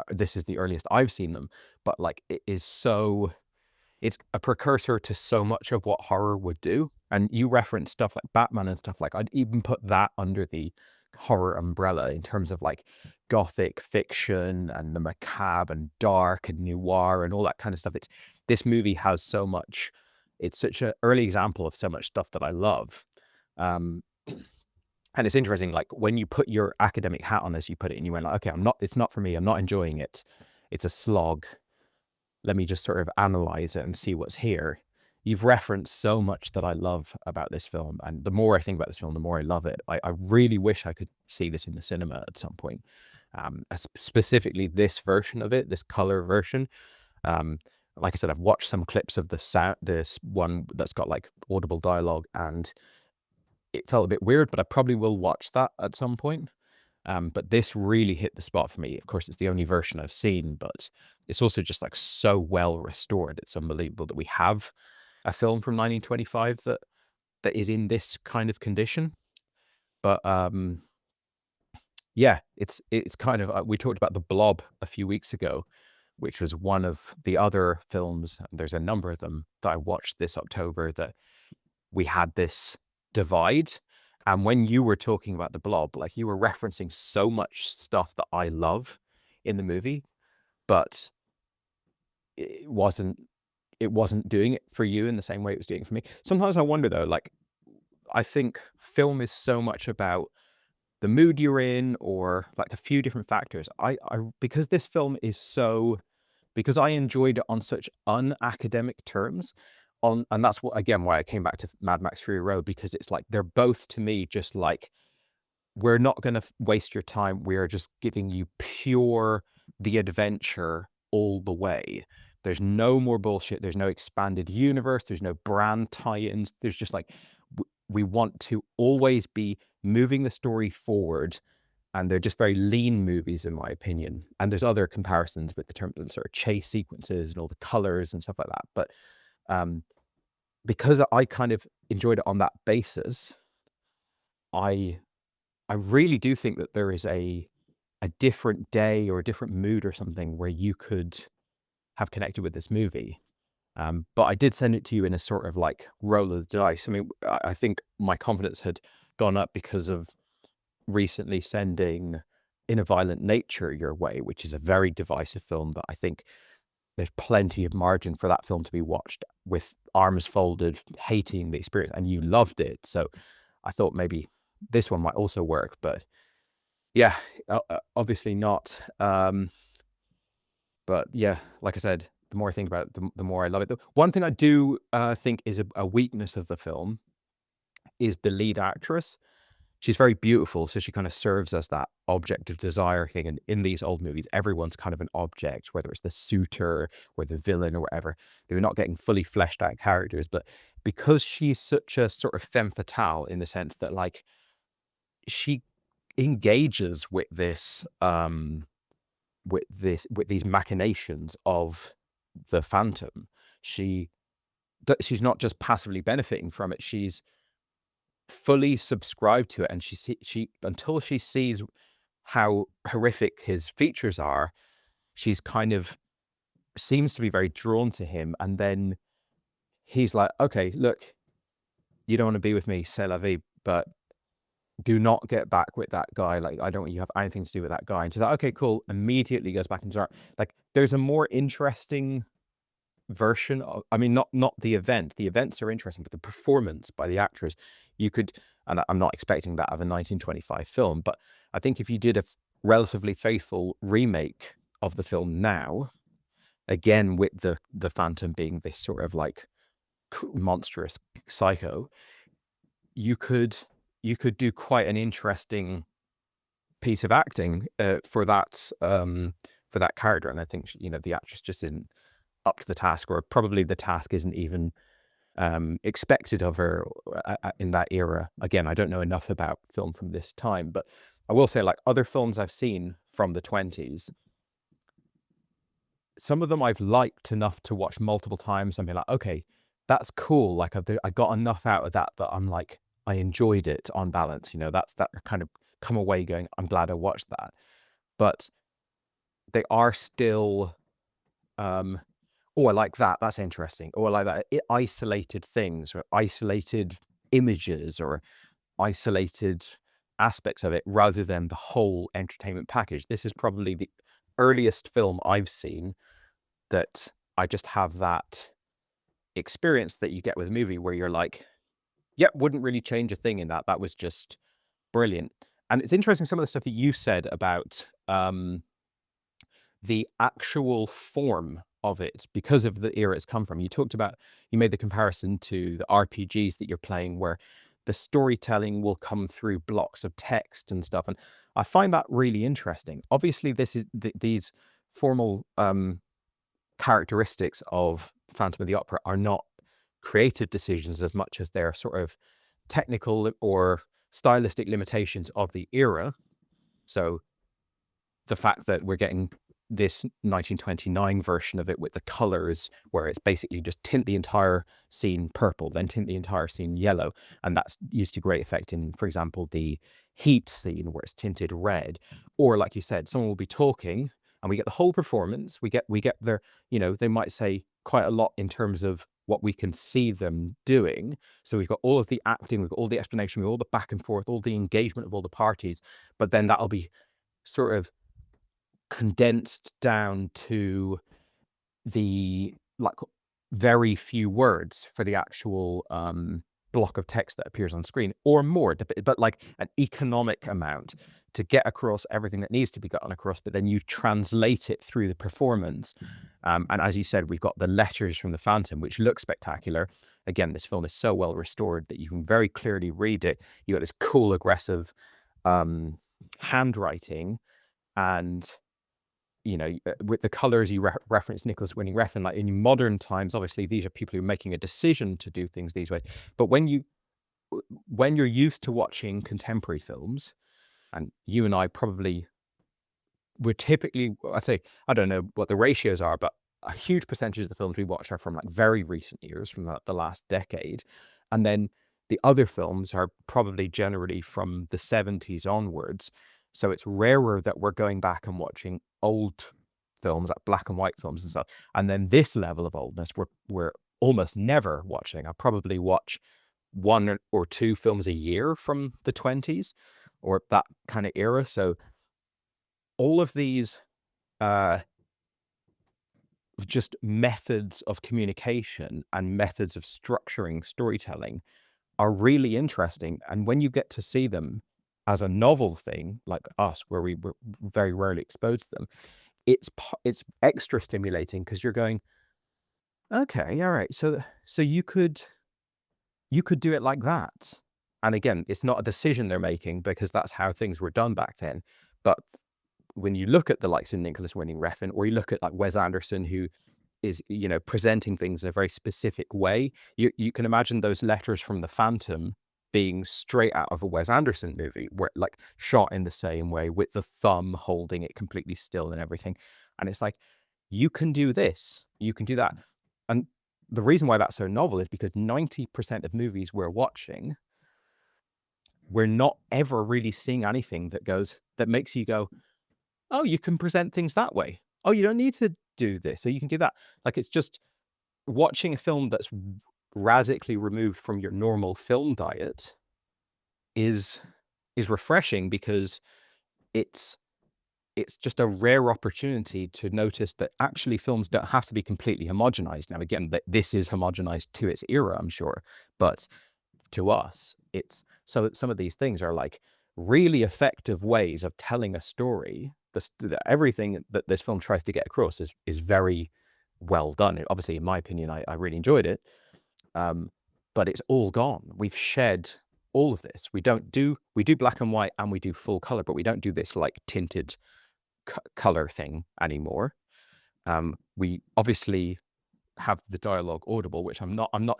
this is the earliest I've seen them, but like it's a precursor to so much of what horror would do. And you reference stuff like Batman and stuff, like I'd even put that under the horror umbrella in terms of like gothic fiction and the macabre and dark and noir and all that kind of stuff. This movie has so much. It's such an early example of so much stuff that I love. And it's interesting, like when you put your academic hat on, as you put it, and you went like, okay, it's not for me. I'm not enjoying it. It's a slog. Let me just sort of analyze it and see what's here. You've referenced so much that I love about this film. And the more I think about this film, the more I love it. I really wish I could see this in the cinema at some point. Specifically this version of it, this color version. Like I said, I've watched some clips of this one that's got like audible dialogue, and it felt a bit weird, but I probably will watch that at some point. But this really hit the spot for me. Of course, it's the only version I've seen, but it's also just like so well restored. It's unbelievable that we have a film from 1925 that is in this kind of condition. But yeah, it's kind of, we talked about The Blob a few weeks ago, which was one of the other films, there's a number of them that I watched this October, that we had this divide. And when you were talking about The Blob, like you were referencing so much stuff that I love in the movie, but it wasn't it wasn't doing it for you in the same way it was doing it for me. Sometimes I wonder though, like, I think film is so much about the mood you're in, or like a few different factors. Because this film is so, because I enjoyed it on such unacademic terms, and that's what, again, why I came back to Mad Max Fury Road, because it's like they're both to me just like, we're not going to waste your time. We are just giving you pure the adventure all the way. There's no more bullshit. There's no expanded universe. There's no brand tie-ins. There's just like, we want to always be moving the story forward. And they're just very lean movies, in my opinion. And there's other comparisons with the term, sort of chase sequences and all the colors and stuff like that. But because I kind of enjoyed it on that basis, I really do think that there is a different day or a different mood or something where you could have connected with this movie. But I did send it to you in a sort of like roll of the dice. I mean, I think my confidence had gone up because of recently sending In a Violent Nature your way, which is a very divisive film that I think there's plenty of margin for that film to be watched with arms folded, hating the experience, and you loved it. So I thought maybe this one might also work, but yeah, obviously not. But yeah, like I said, the more I think about it, the more I love it. The one thing I do think is a weakness of the film is the lead actress. She's very beautiful, so she kind of serves as that object of desire thing. And in these old movies, everyone's kind of an object, whether it's the suitor or the villain or whatever. They're not getting fully fleshed out characters, but because she's such a sort of femme fatale in the sense that like she engages with this with these machinations of the Phantom, she's not just passively benefiting from it, she's fully subscribed to it, and she until she sees how horrific his features are, she's kind of seems to be very drawn to him. And then he's like, okay, look, you don't want to be with me, c'est la vie, but do not get back with that guy. Like, I don't want you to have anything to do with that guy. And she's like, okay, cool. Immediately goes back into art. Like, there's a more interesting version of, I mean, not the event. The events are interesting, but the performance by the actors, you could, and I'm not expecting that of a 1925 film, but I think if you did a relatively faithful remake of the film now, again with the Phantom being this sort of like monstrous psycho, you could do quite an interesting piece of acting for that character. And I think, you know, the actress just isn't up to the task, or probably the task isn't even expected of her in that era. Again, I don't know enough about film from this time, but I will say, like other films I've seen from the 20s, some of them I've liked enough to watch multiple times and be like, okay, that's cool. Like I got enough out of that I'm like, I enjoyed it on balance. You know, that's that kind of come away going, I'm glad I watched that. But they are still, oh, I like that. That's interesting. Oh, I like that. Isolated things or isolated images or isolated aspects of it rather than the whole entertainment package. This is probably the earliest film I've seen that I just have that experience that you get with a movie where you're like, yeah, wouldn't really change a thing in that. That was just brilliant. And it's interesting some of the stuff that you said about the actual form of it because of the era it's come from. You talked about, you made the comparison to the RPGs that you're playing where the storytelling will come through blocks of text and stuff. And I find that really interesting. Obviously, this is these formal characteristics of Phantom of the Opera are not creative decisions as much as they're sort of technical or stylistic limitations of the era. So the fact that we're getting this 1929 version of it with the colors where it's basically just tint the entire scene purple, then tint the entire scene yellow. And that's used to great effect in, for example, the Heat scene where it's tinted red. Or like you said, someone will be talking and we get the whole performance. We get their, you know, they might say quite a lot in terms of what we can see them doing. So we've got all of the acting, we've got all the explanation, we've got all the back and forth, all the engagement of all the parties, but then that'll be sort of condensed down to the like very few words for the actual block of text that appears on screen, or more, but like an economic amount to get across everything that needs to be gotten across, but then you translate it through the performance. And as you said, we've got the letters from the Phantom, which look spectacular. Again, this film is so well restored that you can very clearly read it. You got this cool, aggressive handwriting, and with the colors you reference Nicholas Winding Refn, like in modern times, obviously these are people who are making a decision to do things these ways. But when you're used to watching contemporary films, and you and I probably we're typically, I'd say, I don't know what the ratios are, but a huge percentage of the films we watch are from like very recent years, from the last decade. And then the other films are probably generally from the 70s onwards. So it's rarer that we're going back and watching old films, like black and white films and stuff. And then this level of oldness, we're almost never watching. I probably watch one or two films a year from the 20s or that kind of era. So all of these just methods of communication and methods of structuring storytelling are really interesting. And when you get to see them as a novel thing, like us, where we were very rarely exposed to them, it's extra stimulating, because you're going, okay, all right, so you could do it like that. And again, it's not a decision they're making, because that's how things were done back then. But when you look at the likes of Nicholas Winding Refn, or you look at like Wes Anderson, who is, presenting things in a very specific way, you can imagine those letters from the Phantom being straight out of a Wes Anderson movie, where like shot in the same way, with the thumb holding it completely still and everything. And it's like, you can do this, you can do that. And the reason why that's so novel is because 90% of movies we're watching, we're not ever really seeing anything that makes you go, oh, you can present things that way. Oh, you don't need to do this, or you can do that. Like, it's just watching a film that's radically removed from your normal film diet is refreshing, because it's just a rare opportunity to notice that actually films don't have to be completely homogenized. Now, again, that this is homogenized to its era, I'm sure, but to us, it's so some of these things are like really effective ways of telling a story. Everything that this film tries to get across is very well done. Obviously, in my opinion, I really enjoyed it. But it's all gone. We've shed all of this. We do black and white, and we do full color, but we don't do this like tinted color thing anymore. We obviously have the dialogue audible, which I'm not I'm not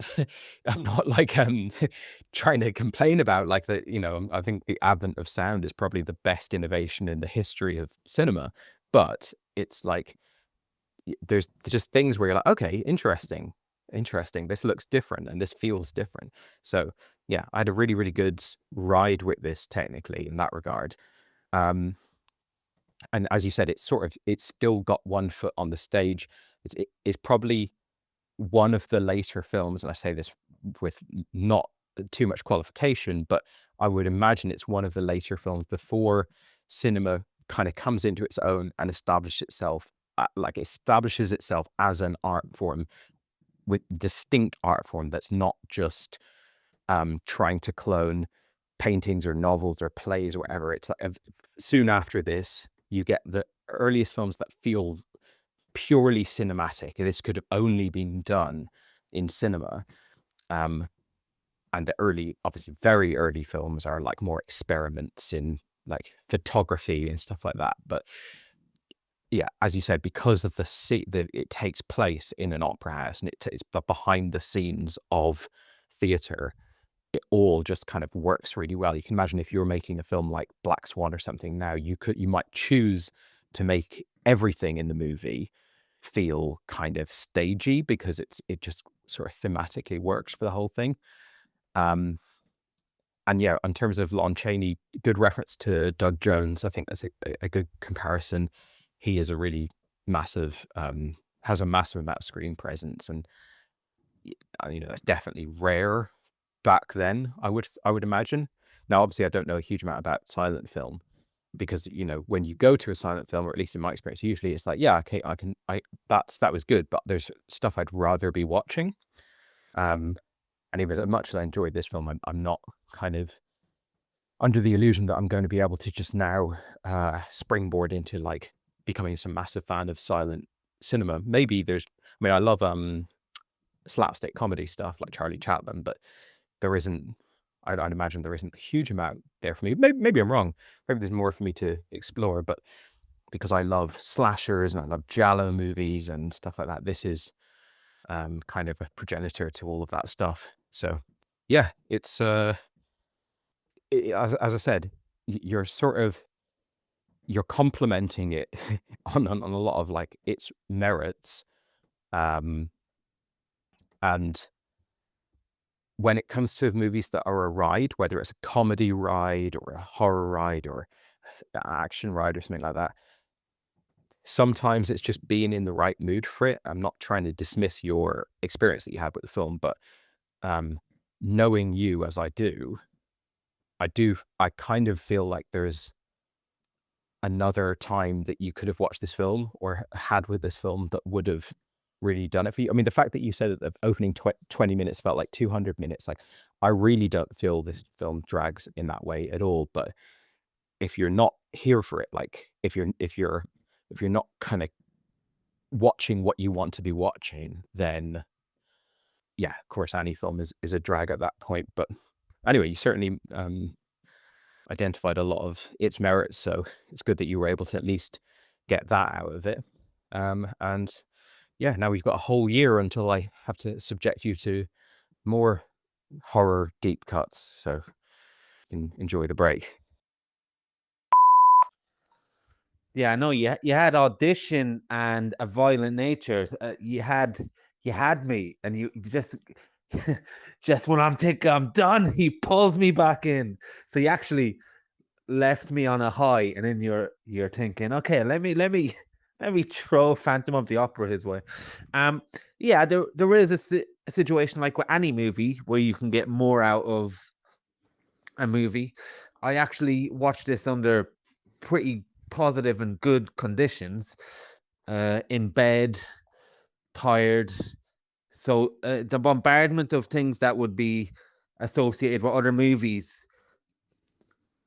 like trying to complain about, like, I think the advent of sound is probably the best innovation in the history of cinema, but it's like there's just things where you're like, okay, interesting, this looks different and this feels different. So yeah, I had a really, really good ride with this technically in that regard. And as you said, it's still got one foot on the stage. It's probably one of the later films, and I say this with not too much qualification, but I would imagine it's one of the later films before cinema kind of comes into its own and establishes itself as an art form, with distinct art form that's not just trying to clone paintings or novels or plays or whatever. It's like soon after this, you get the earliest films that feel purely cinematic. This could have only been done in cinema. And the obviously very early films are like more experiments in like photography and stuff like that. But yeah, as you said, because of it takes place in an opera house, and it's the behind the scenes of theater, it all just kind of works really well. You can imagine if you were making a film like Black Swan or something now, you might choose to make everything in the movie feel kind of stagey, because it just sort of thematically works for the whole thing. And yeah, in terms of Lon Chaney, good reference to Doug Jones. I think that's a good comparison. He is a really massive, has a massive amount of screen presence, and that's definitely rare back then, I would imagine. Now, obviously, I don't know a huge amount about silent film, because when you go to a silent film, or at least in my experience, usually it's like, yeah, okay, that was good, but there's stuff I'd rather be watching. And even as much as I enjoyed this film, I'm not kind of under the illusion that I'm going to be able to just now springboard into like becoming some massive fan of silent cinema. Maybe I love slapstick comedy stuff like Charlie Chaplin, but there isn't, I'd imagine there isn't a huge amount there for me. Maybe I'm wrong. Maybe there's more for me to explore, but because I love slashers and I love giallo movies and stuff like that, this is kind of a progenitor to all of that stuff. So yeah, it's as I said, you're complementing it on a lot of like its merits, and when it comes to movies that are a ride, whether it's a comedy ride or a horror ride or an action ride or something like that, sometimes it's just being in the right mood for it. I'm not trying to dismiss your experience that you had with the film, but knowing you as I do, I kind of feel like there's another time that you could have watched this film or had with this film that would have really done it for you. I mean, the fact that you said that the opening 20 minutes felt like 200 minutes, like I really don't feel this film drags in that way at all. But if you're not here for it, like if you're not kind of watching what you want to be watching, then yeah, of course, any film is a drag at that point. But anyway, you certainly identified a lot of its merits, so it's good that you were able to at least get that out of it. And yeah, now we've got a whole year until I have to subject you to more horror deep cuts, so you can enjoy the break. Yeah, I know you had Audition and A Violent Nature. You had me, and you just when I'm thinking I'm done, he pulls me back in. So you actually left me on a high, and then you're thinking, okay, let me throw Phantom of the Opera his way. Yeah, there is a situation like with any movie where you can get more out of a movie. I actually watched this under pretty positive and good conditions, in bed, tired. So the bombardment of things that would be associated with other movies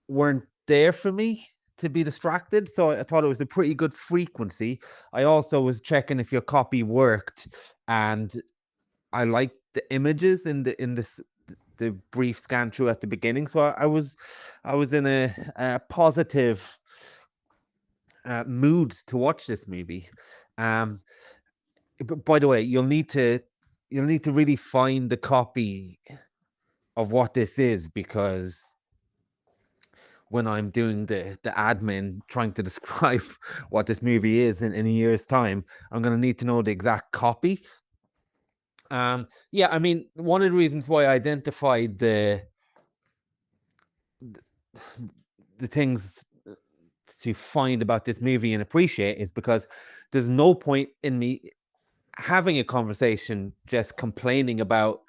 weren't there for me to be distracted. So I thought it was a pretty good frequency. I also was checking if your copy worked, and I liked the images in the brief scan through at the beginning. So I was in a positive mood to watch this movie. But by the way, you'll need to really find the copy of what this is, because when I'm doing the admin trying to describe what this movie is in a year's time, I'm going to need to know the exact copy. Yeah, I mean, one of the reasons why I identified the things to find about this movie and appreciate is because there's no point in me having a conversation just complaining about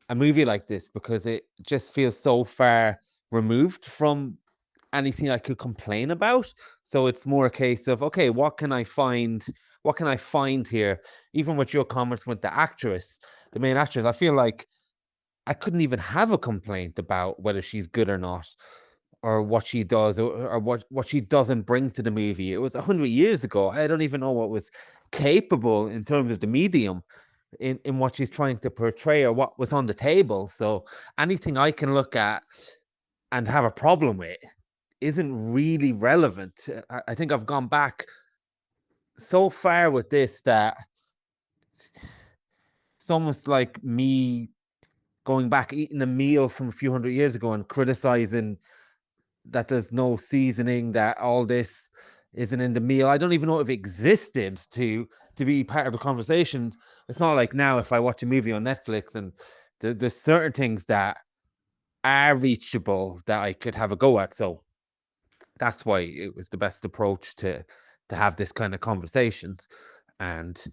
a movie like this, because it just feels so far removed from anything I could complain about. So it's more a case of, okay, what can I find here? Even with your comments with the main actress, I feel like I couldn't even have a complaint about whether she's good or not, or what she does, or what she doesn't bring to the movie. It was 100 years ago. I don't even know what was capable in terms of the medium in what she's trying to portray, or what was on the table. So anything I can look at and have a problem with isn't really relevant. I think I've gone back so far with this that it's almost like me going back eating a meal from a few hundred years ago and criticizing that there's no seasoning, that all this isn't in the meal. I don't even know if it existed to be part of the conversation. It's not like now if I watch a movie on Netflix and there's certain things that are reachable that I could have a go at. So that's why it was the best approach to have this kind of conversation and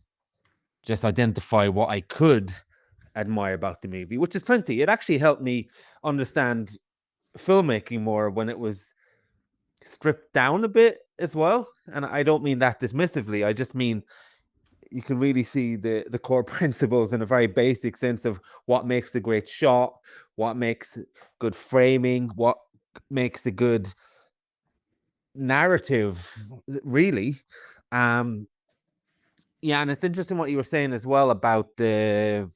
just identify what I could admire about the movie, which is plenty. It actually helped me understand filmmaking more when it was stripped down a bit as well. And I don't mean that dismissively. I just mean you can really see the core principles in a very basic sense of what makes a great shot, what makes good framing, what makes a good narrative, really. Yeah, and it's interesting what you were saying as well about the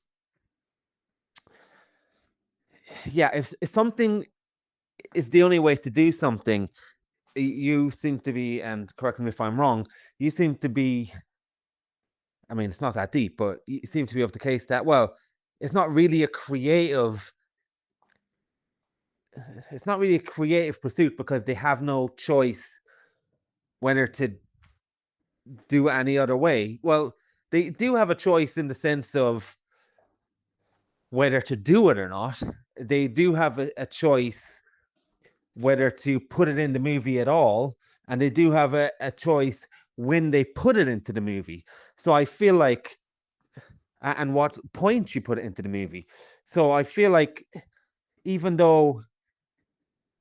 if something is the only way to do something, you seem to be, and correct me if I'm wrong, you seem to be, I mean, it's not that deep, but you seem to be of the case that, well, it's not really a creative pursuit because they have no choice whether to do it any other way. Well, they do have a choice in the sense of whether to do it or not. They do have a choice whether to put it in the movie at all, and they do have a choice when they put it into the movie. So I feel like, and what point you put it into the movie. So I feel like, even though,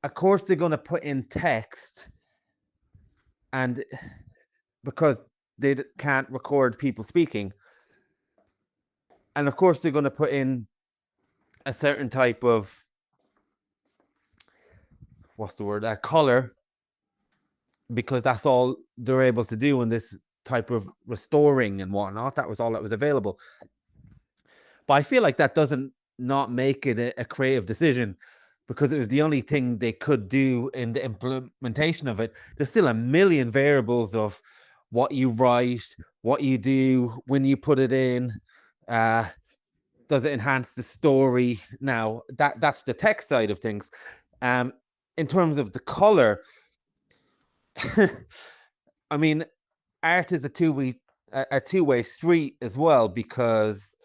of course, they're going to put in text, and because they can't record people speaking, and of course, they're going to put in a certain type of, what's the word, color, because that's all they're able to do in this type of restoring and whatnot. That was all that was available. But I feel like that doesn't not make it a creative decision, because it was the only thing they could do in the implementation of it. There's still a million variables of what you write, what you do, when you put it in. Does it enhance the story? Now, that's the tech side of things. In terms of the color, I mean, art is a two-way street as well, because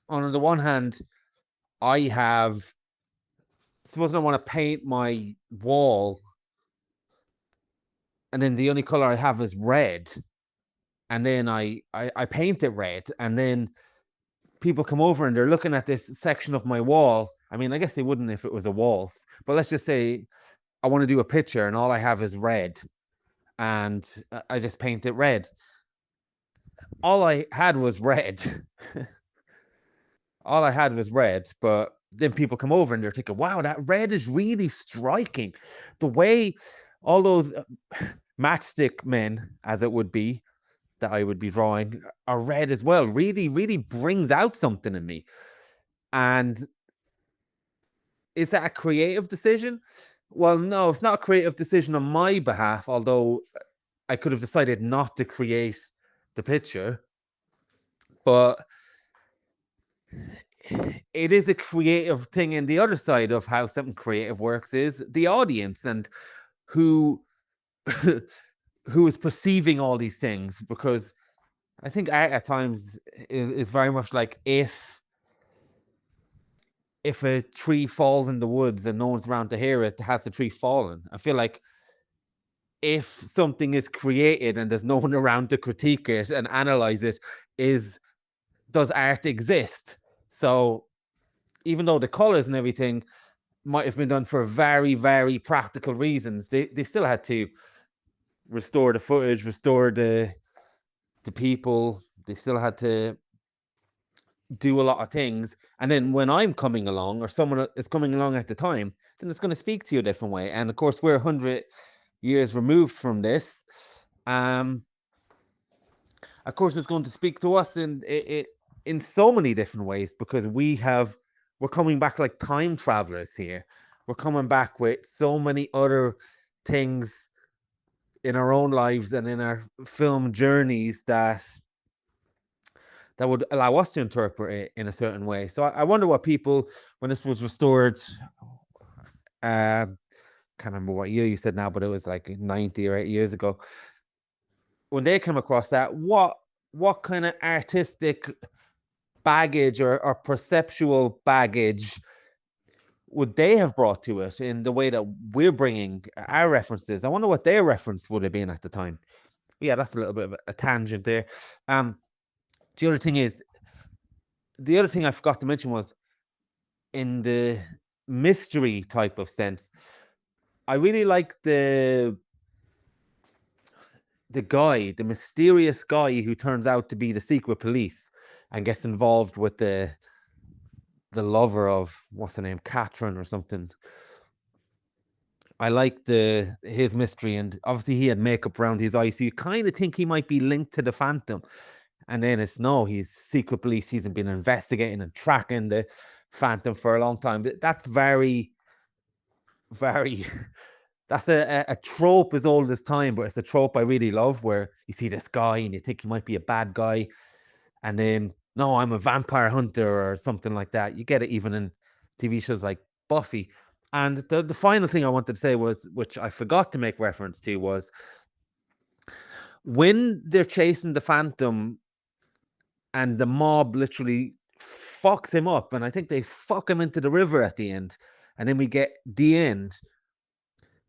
on the one hand, suppose I want to paint my wall, and then the only color I have is red, and then I paint it red, and then people come over and they're looking at this section of my wall. I mean, I guess they wouldn't if it was a wall, but let's just say I want to do a picture and all I have is red, and I just paint it red. All I had was red. All I had was red, but then people come over and they're thinking, wow, that red is really striking. The way all those matchstick men, as it would be, that I would be drawing, are red as well, really, really brings out something in me. And is that a creative decision? Well, no, it's not a creative decision on my behalf, although I could have decided not to create the picture. But it is a creative thing, and the other side of how something creative works is the audience and who is perceiving all these things. Because I think art at times is very much like, if a tree falls in the woods and no one's around to hear it, has the tree fallen? I feel like if something is created and there's no one around to critique it and analyze it, does art exist? So even though the colors and everything might have been done for very, very practical reasons, they still had to restore the footage, restore the people. They still had to do a lot of things. And then when I'm coming along, or someone is coming along at the time, then it's going to speak to you a different way. And of course, we're 100 years removed from this. Of course, it's going to speak to us in so many different ways, because we're coming back like time travelers here. We're coming back with so many other things in our own lives and in our film journeys that would allow us to interpret it in a certain way. So I wonder what people, when this was restored, can't remember what year you said now, but it was like 90 or 8 years ago, when they come across that, what kind of artistic baggage or perceptual baggage would they have brought to it in the way that we're bringing our references? I wonder what their reference would have been at the time. Yeah, that's a little bit of a tangent there. The other thing I forgot to mention was, in the mystery type of sense, I really like the guy, the mysterious guy who turns out to be the secret police and gets involved with the lover of, what's her name, Catherine or something. I like his mystery, and obviously he had makeup around his eyes, so you kind of think he might be linked to the Phantom. And then it's no, he's secret police. He's been investigating and tracking the Phantom for a long time. That's very, very. That's a trope as old as time, but it's a trope I really love, where you see this guy and you think he might be a bad guy, and then no, I'm a vampire hunter or something like that. You get it even in TV shows like Buffy. And the final thing I wanted to say was, which I forgot to make reference to, was when they're chasing the Phantom and the mob literally fucks him up, and I think they fuck him into the river at the end, and then we get the end.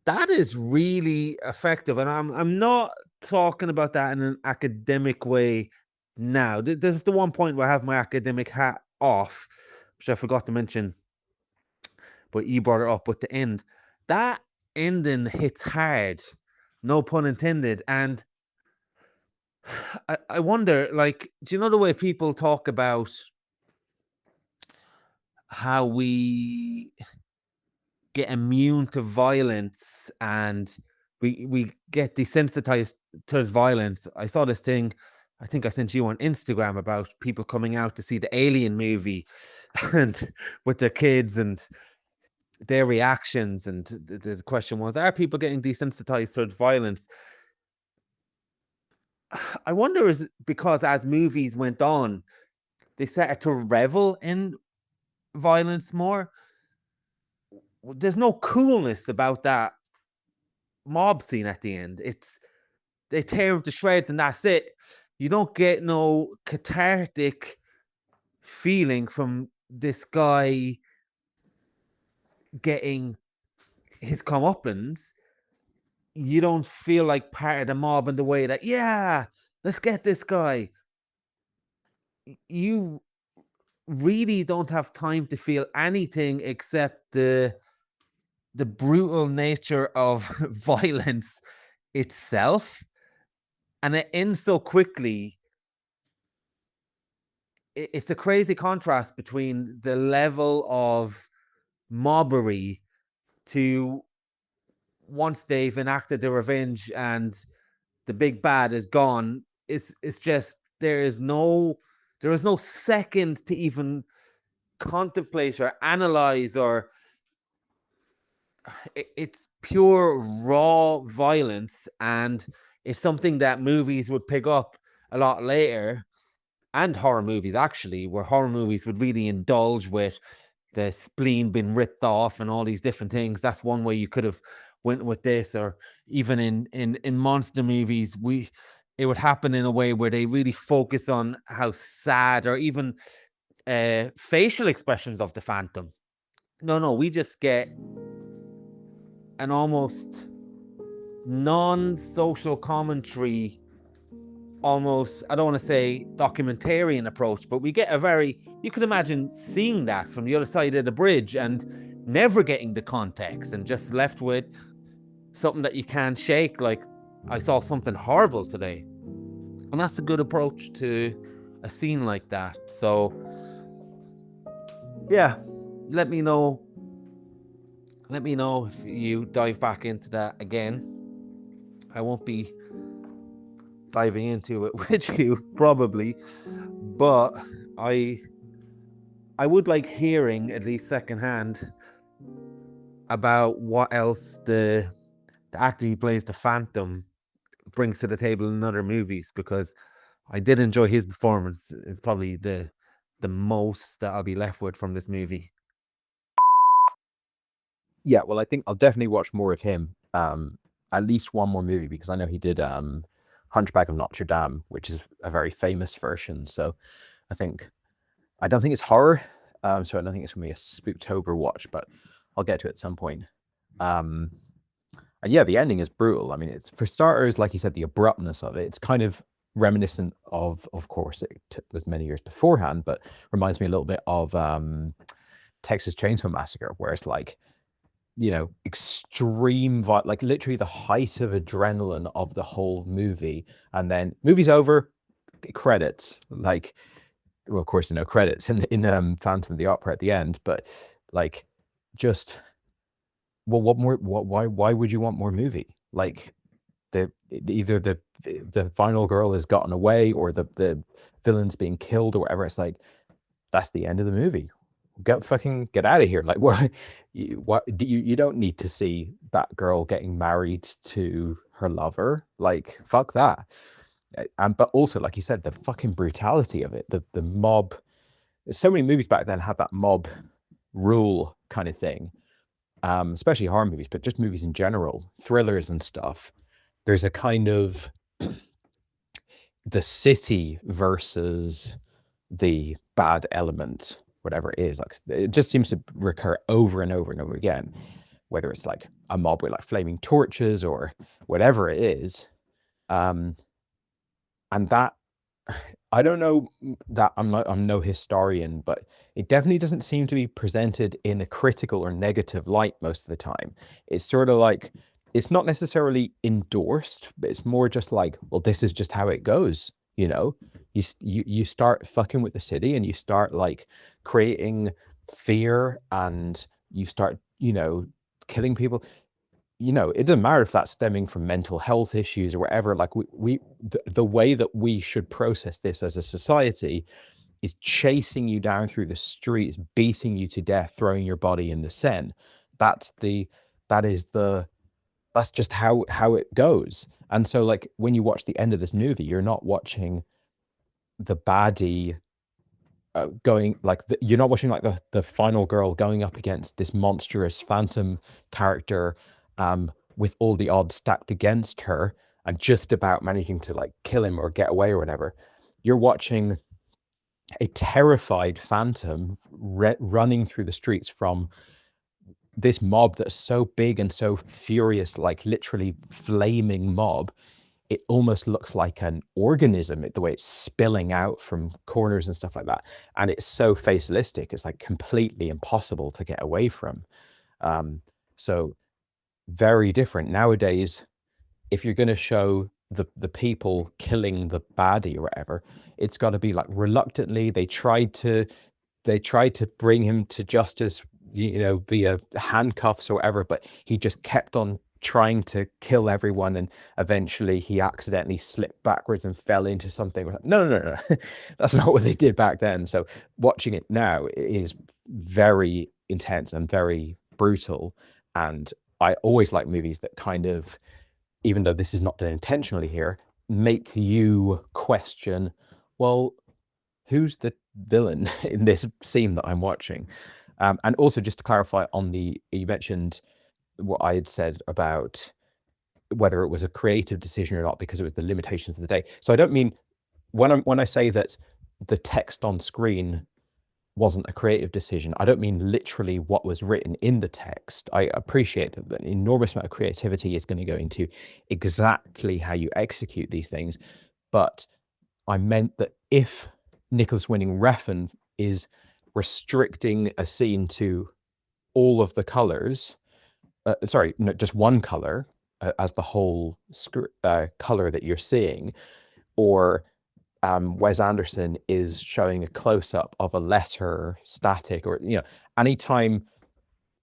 That is really effective, and I'm not talking about that in an academic way now. This is the one point where I have my academic hat off, which I forgot to mention, but you brought it up with the end. That ending hits hard, no pun intended, and I wonder, like, do you know the way people talk about how we get immune to violence and we get desensitized towards violence? I saw this thing, I think I sent you on Instagram, about people coming out to see the Alien movie and with their kids and their reactions, and the question was, are people getting desensitized towards violence? I wonder, is it because as movies went on, they started to revel in violence more? There's no coolness about that mob scene at the end. They tear him to shreds and that's it. You don't get no cathartic feeling from this guy getting his comeuppance. You don't feel like part of the mob in the way that, yeah, let's get this guy. You really don't have time to feel anything except the brutal nature of violence itself, and it ends so quickly. It's a crazy contrast between the level of mobbery to once they've enacted their revenge and the big bad is gone. It's just there is no second to even contemplate or analyze, or it's pure raw violence, and it's something that movies would pick up a lot later, and horror movies actually, where horror movies would really indulge with the spleen being ripped off and all these different things. That's one way you could have went with this, or even in monster movies, it would happen in a way where they really focus on how sad, or even facial expressions of the Phantom. No, we just get an almost non-social commentary, almost, I don't want to say documentarian approach, but we get a very, you could imagine seeing that from the other side of the bridge and never getting the context and just left with something that you can't shake, like, I saw something horrible today. And that's a good approach to a scene like that. So yeah, let me know if you dive back into that again. I won't be diving into it with you probably, but I would like hearing, at least secondhand, about what else the actor who plays the Phantom brings to the table in other movies, because I did enjoy his performance. It's probably the most that I'll be left with from this movie. Yeah, well, I think I'll definitely watch more of him. At least one more movie, because I know he did Hunchback of Notre Dame, which is a very famous version. So I don't think it's horror, so I don't think it's gonna be a Spooktober watch, but I'll get to it at some point. And yeah, the ending is brutal. I mean, it's, for starters, like you said, the abruptness of it. It's kind of reminiscent of course, it was many years beforehand, but reminds me a little bit of Texas Chainsaw Massacre, where it's like extreme like literally the height of adrenaline of the whole movie, and then movie's over, credits. Like, well, of course, no credits in Phantom of the Opera at the end, but like, just, well, what more? Why would you want more movie? Like, either the final girl has gotten away, or the villain's being killed, or whatever. It's like, that's the end of the movie. Get out of here. Like, you don't need to see that girl getting married to her lover. Like, fuck that. And but also, like you said, the fucking brutality of it, the mob. So many movies back then had that mob rule kind of thing, especially horror movies, but just movies in general, thrillers and stuff. There's a kind of the city versus the bad element, whatever it is. Like, it just seems to recur over and over and over again, whether it's like a mob with like flaming torches or whatever it is. And that, I don't know, that I'm no historian, but it definitely doesn't seem to be presented in a critical or negative light most of the time. It's sort of like, it's not necessarily endorsed, but it's more just like, well, this is just how it goes. You start fucking with the city, and you start like creating fear, and you start killing people. It doesn't matter if that's stemming from mental health issues or whatever. Like, the way that we should process this as a society is chasing you down through the streets, beating you to death, throwing your body in the Seine. That's just how it goes. And so, like, when you watch the end of this movie, you're not watching the baddie going, like, you're not watching like the final girl going up against this monstrous phantom character, with all the odds stacked against her, and just about managing to like kill him or get away or whatever. You're watching a terrified phantom running through the streets from this mob that's so big and so furious, like literally flaming mob. It almost looks like an organism, the way it's spilling out from corners and stuff like that. And it's so fatalistic, it's like completely impossible to get away from. So very different. Nowadays, if you're going to show the people killing the baddie or whatever, it's got to be like reluctantly. They tried to bring him to justice, via handcuffs or whatever, but he just kept on trying to kill everyone, and eventually he accidentally slipped backwards and fell into something. No. That's not what they did back then. So watching it now is very intense and very brutal. And I always like movies that kind of, even though this is not done intentionally here, make you question, well, who's the villain in this scene that I'm watching? And also, just to clarify on you mentioned what I had said about whether it was a creative decision or not, because it was the limitations of the day. So I don't mean, when I say that the text on screen wasn't a creative decision, I don't mean literally what was written in the text. I appreciate that an enormous amount of creativity is going to go into exactly how you execute these things. But I meant that if Nicholas Winding Refn is restricting a scene to all of the colors, just one color as the whole color that you're seeing, or Wes Anderson is showing a close-up of a letter static, or anytime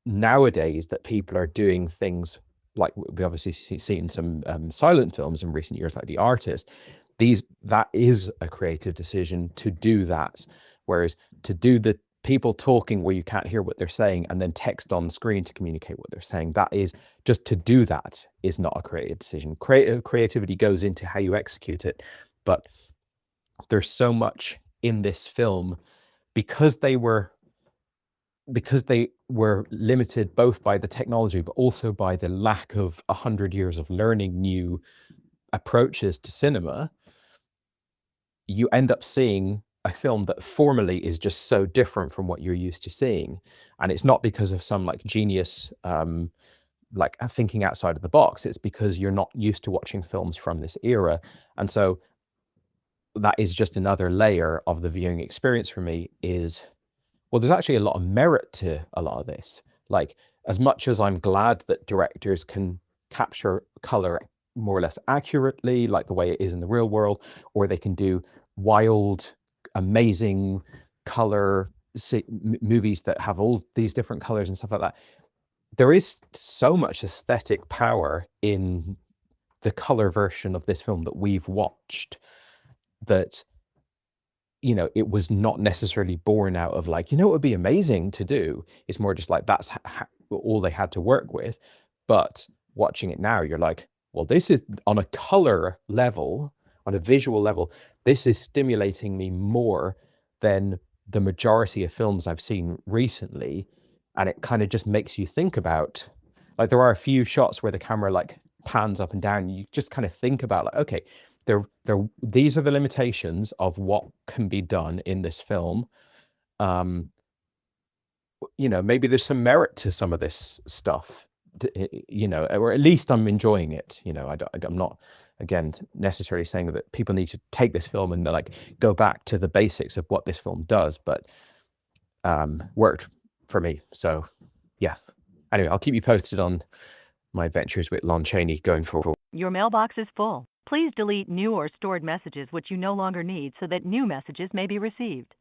nowadays that people are doing things like we obviously seen some silent films in recent years, like The Artist, that is a creative decision to do that. Whereas to do the people talking where you can't hear what they're saying, and then text on screen to communicate what they're saying, that is just, to do that is not a creative decision. Creativity goes into how you execute it. But there's so much in this film, because they were limited both by the technology, but also by the lack of 100 years of learning new approaches to cinema. You end up seeing a film that formally is just so different from what you're used to seeing. And it's not because of some like genius, like thinking outside of the box. It's because you're not used to watching films from this era. And so that is just another layer of the viewing experience for me. Is, well, there's actually a lot of merit to a lot of this. Like, as much as I'm glad that directors can capture color more or less accurately, like the way it is in the real world, or they can do wild, amazing color movies that have all these different colors and stuff like that. There is so much aesthetic power in the color version of this film that we've watched that, you know, it was not necessarily born out of like, you know, it would be amazing to do. It's more just like that's all they had to work with. But watching it now, you're like, well, this is on a color level, on a visual level, this is stimulating me more than the majority of films I've seen recently. And it kind of just makes you think about, like, there are a few shots where the camera like pans up and down. You just kind of think about like, okay, these are the limitations of what can be done in this film. You know, maybe there's some merit to some of this stuff, you know, or at least I'm enjoying it. You know, I'm not, again, necessarily saying that people need to take this film and like go back to the basics of what this film does, but worked for me. So yeah. Anyway, I'll keep you posted on my adventures with Lon Chaney going forward. Your mailbox is full. Please delete new or stored messages which you no longer need so that new messages may be received.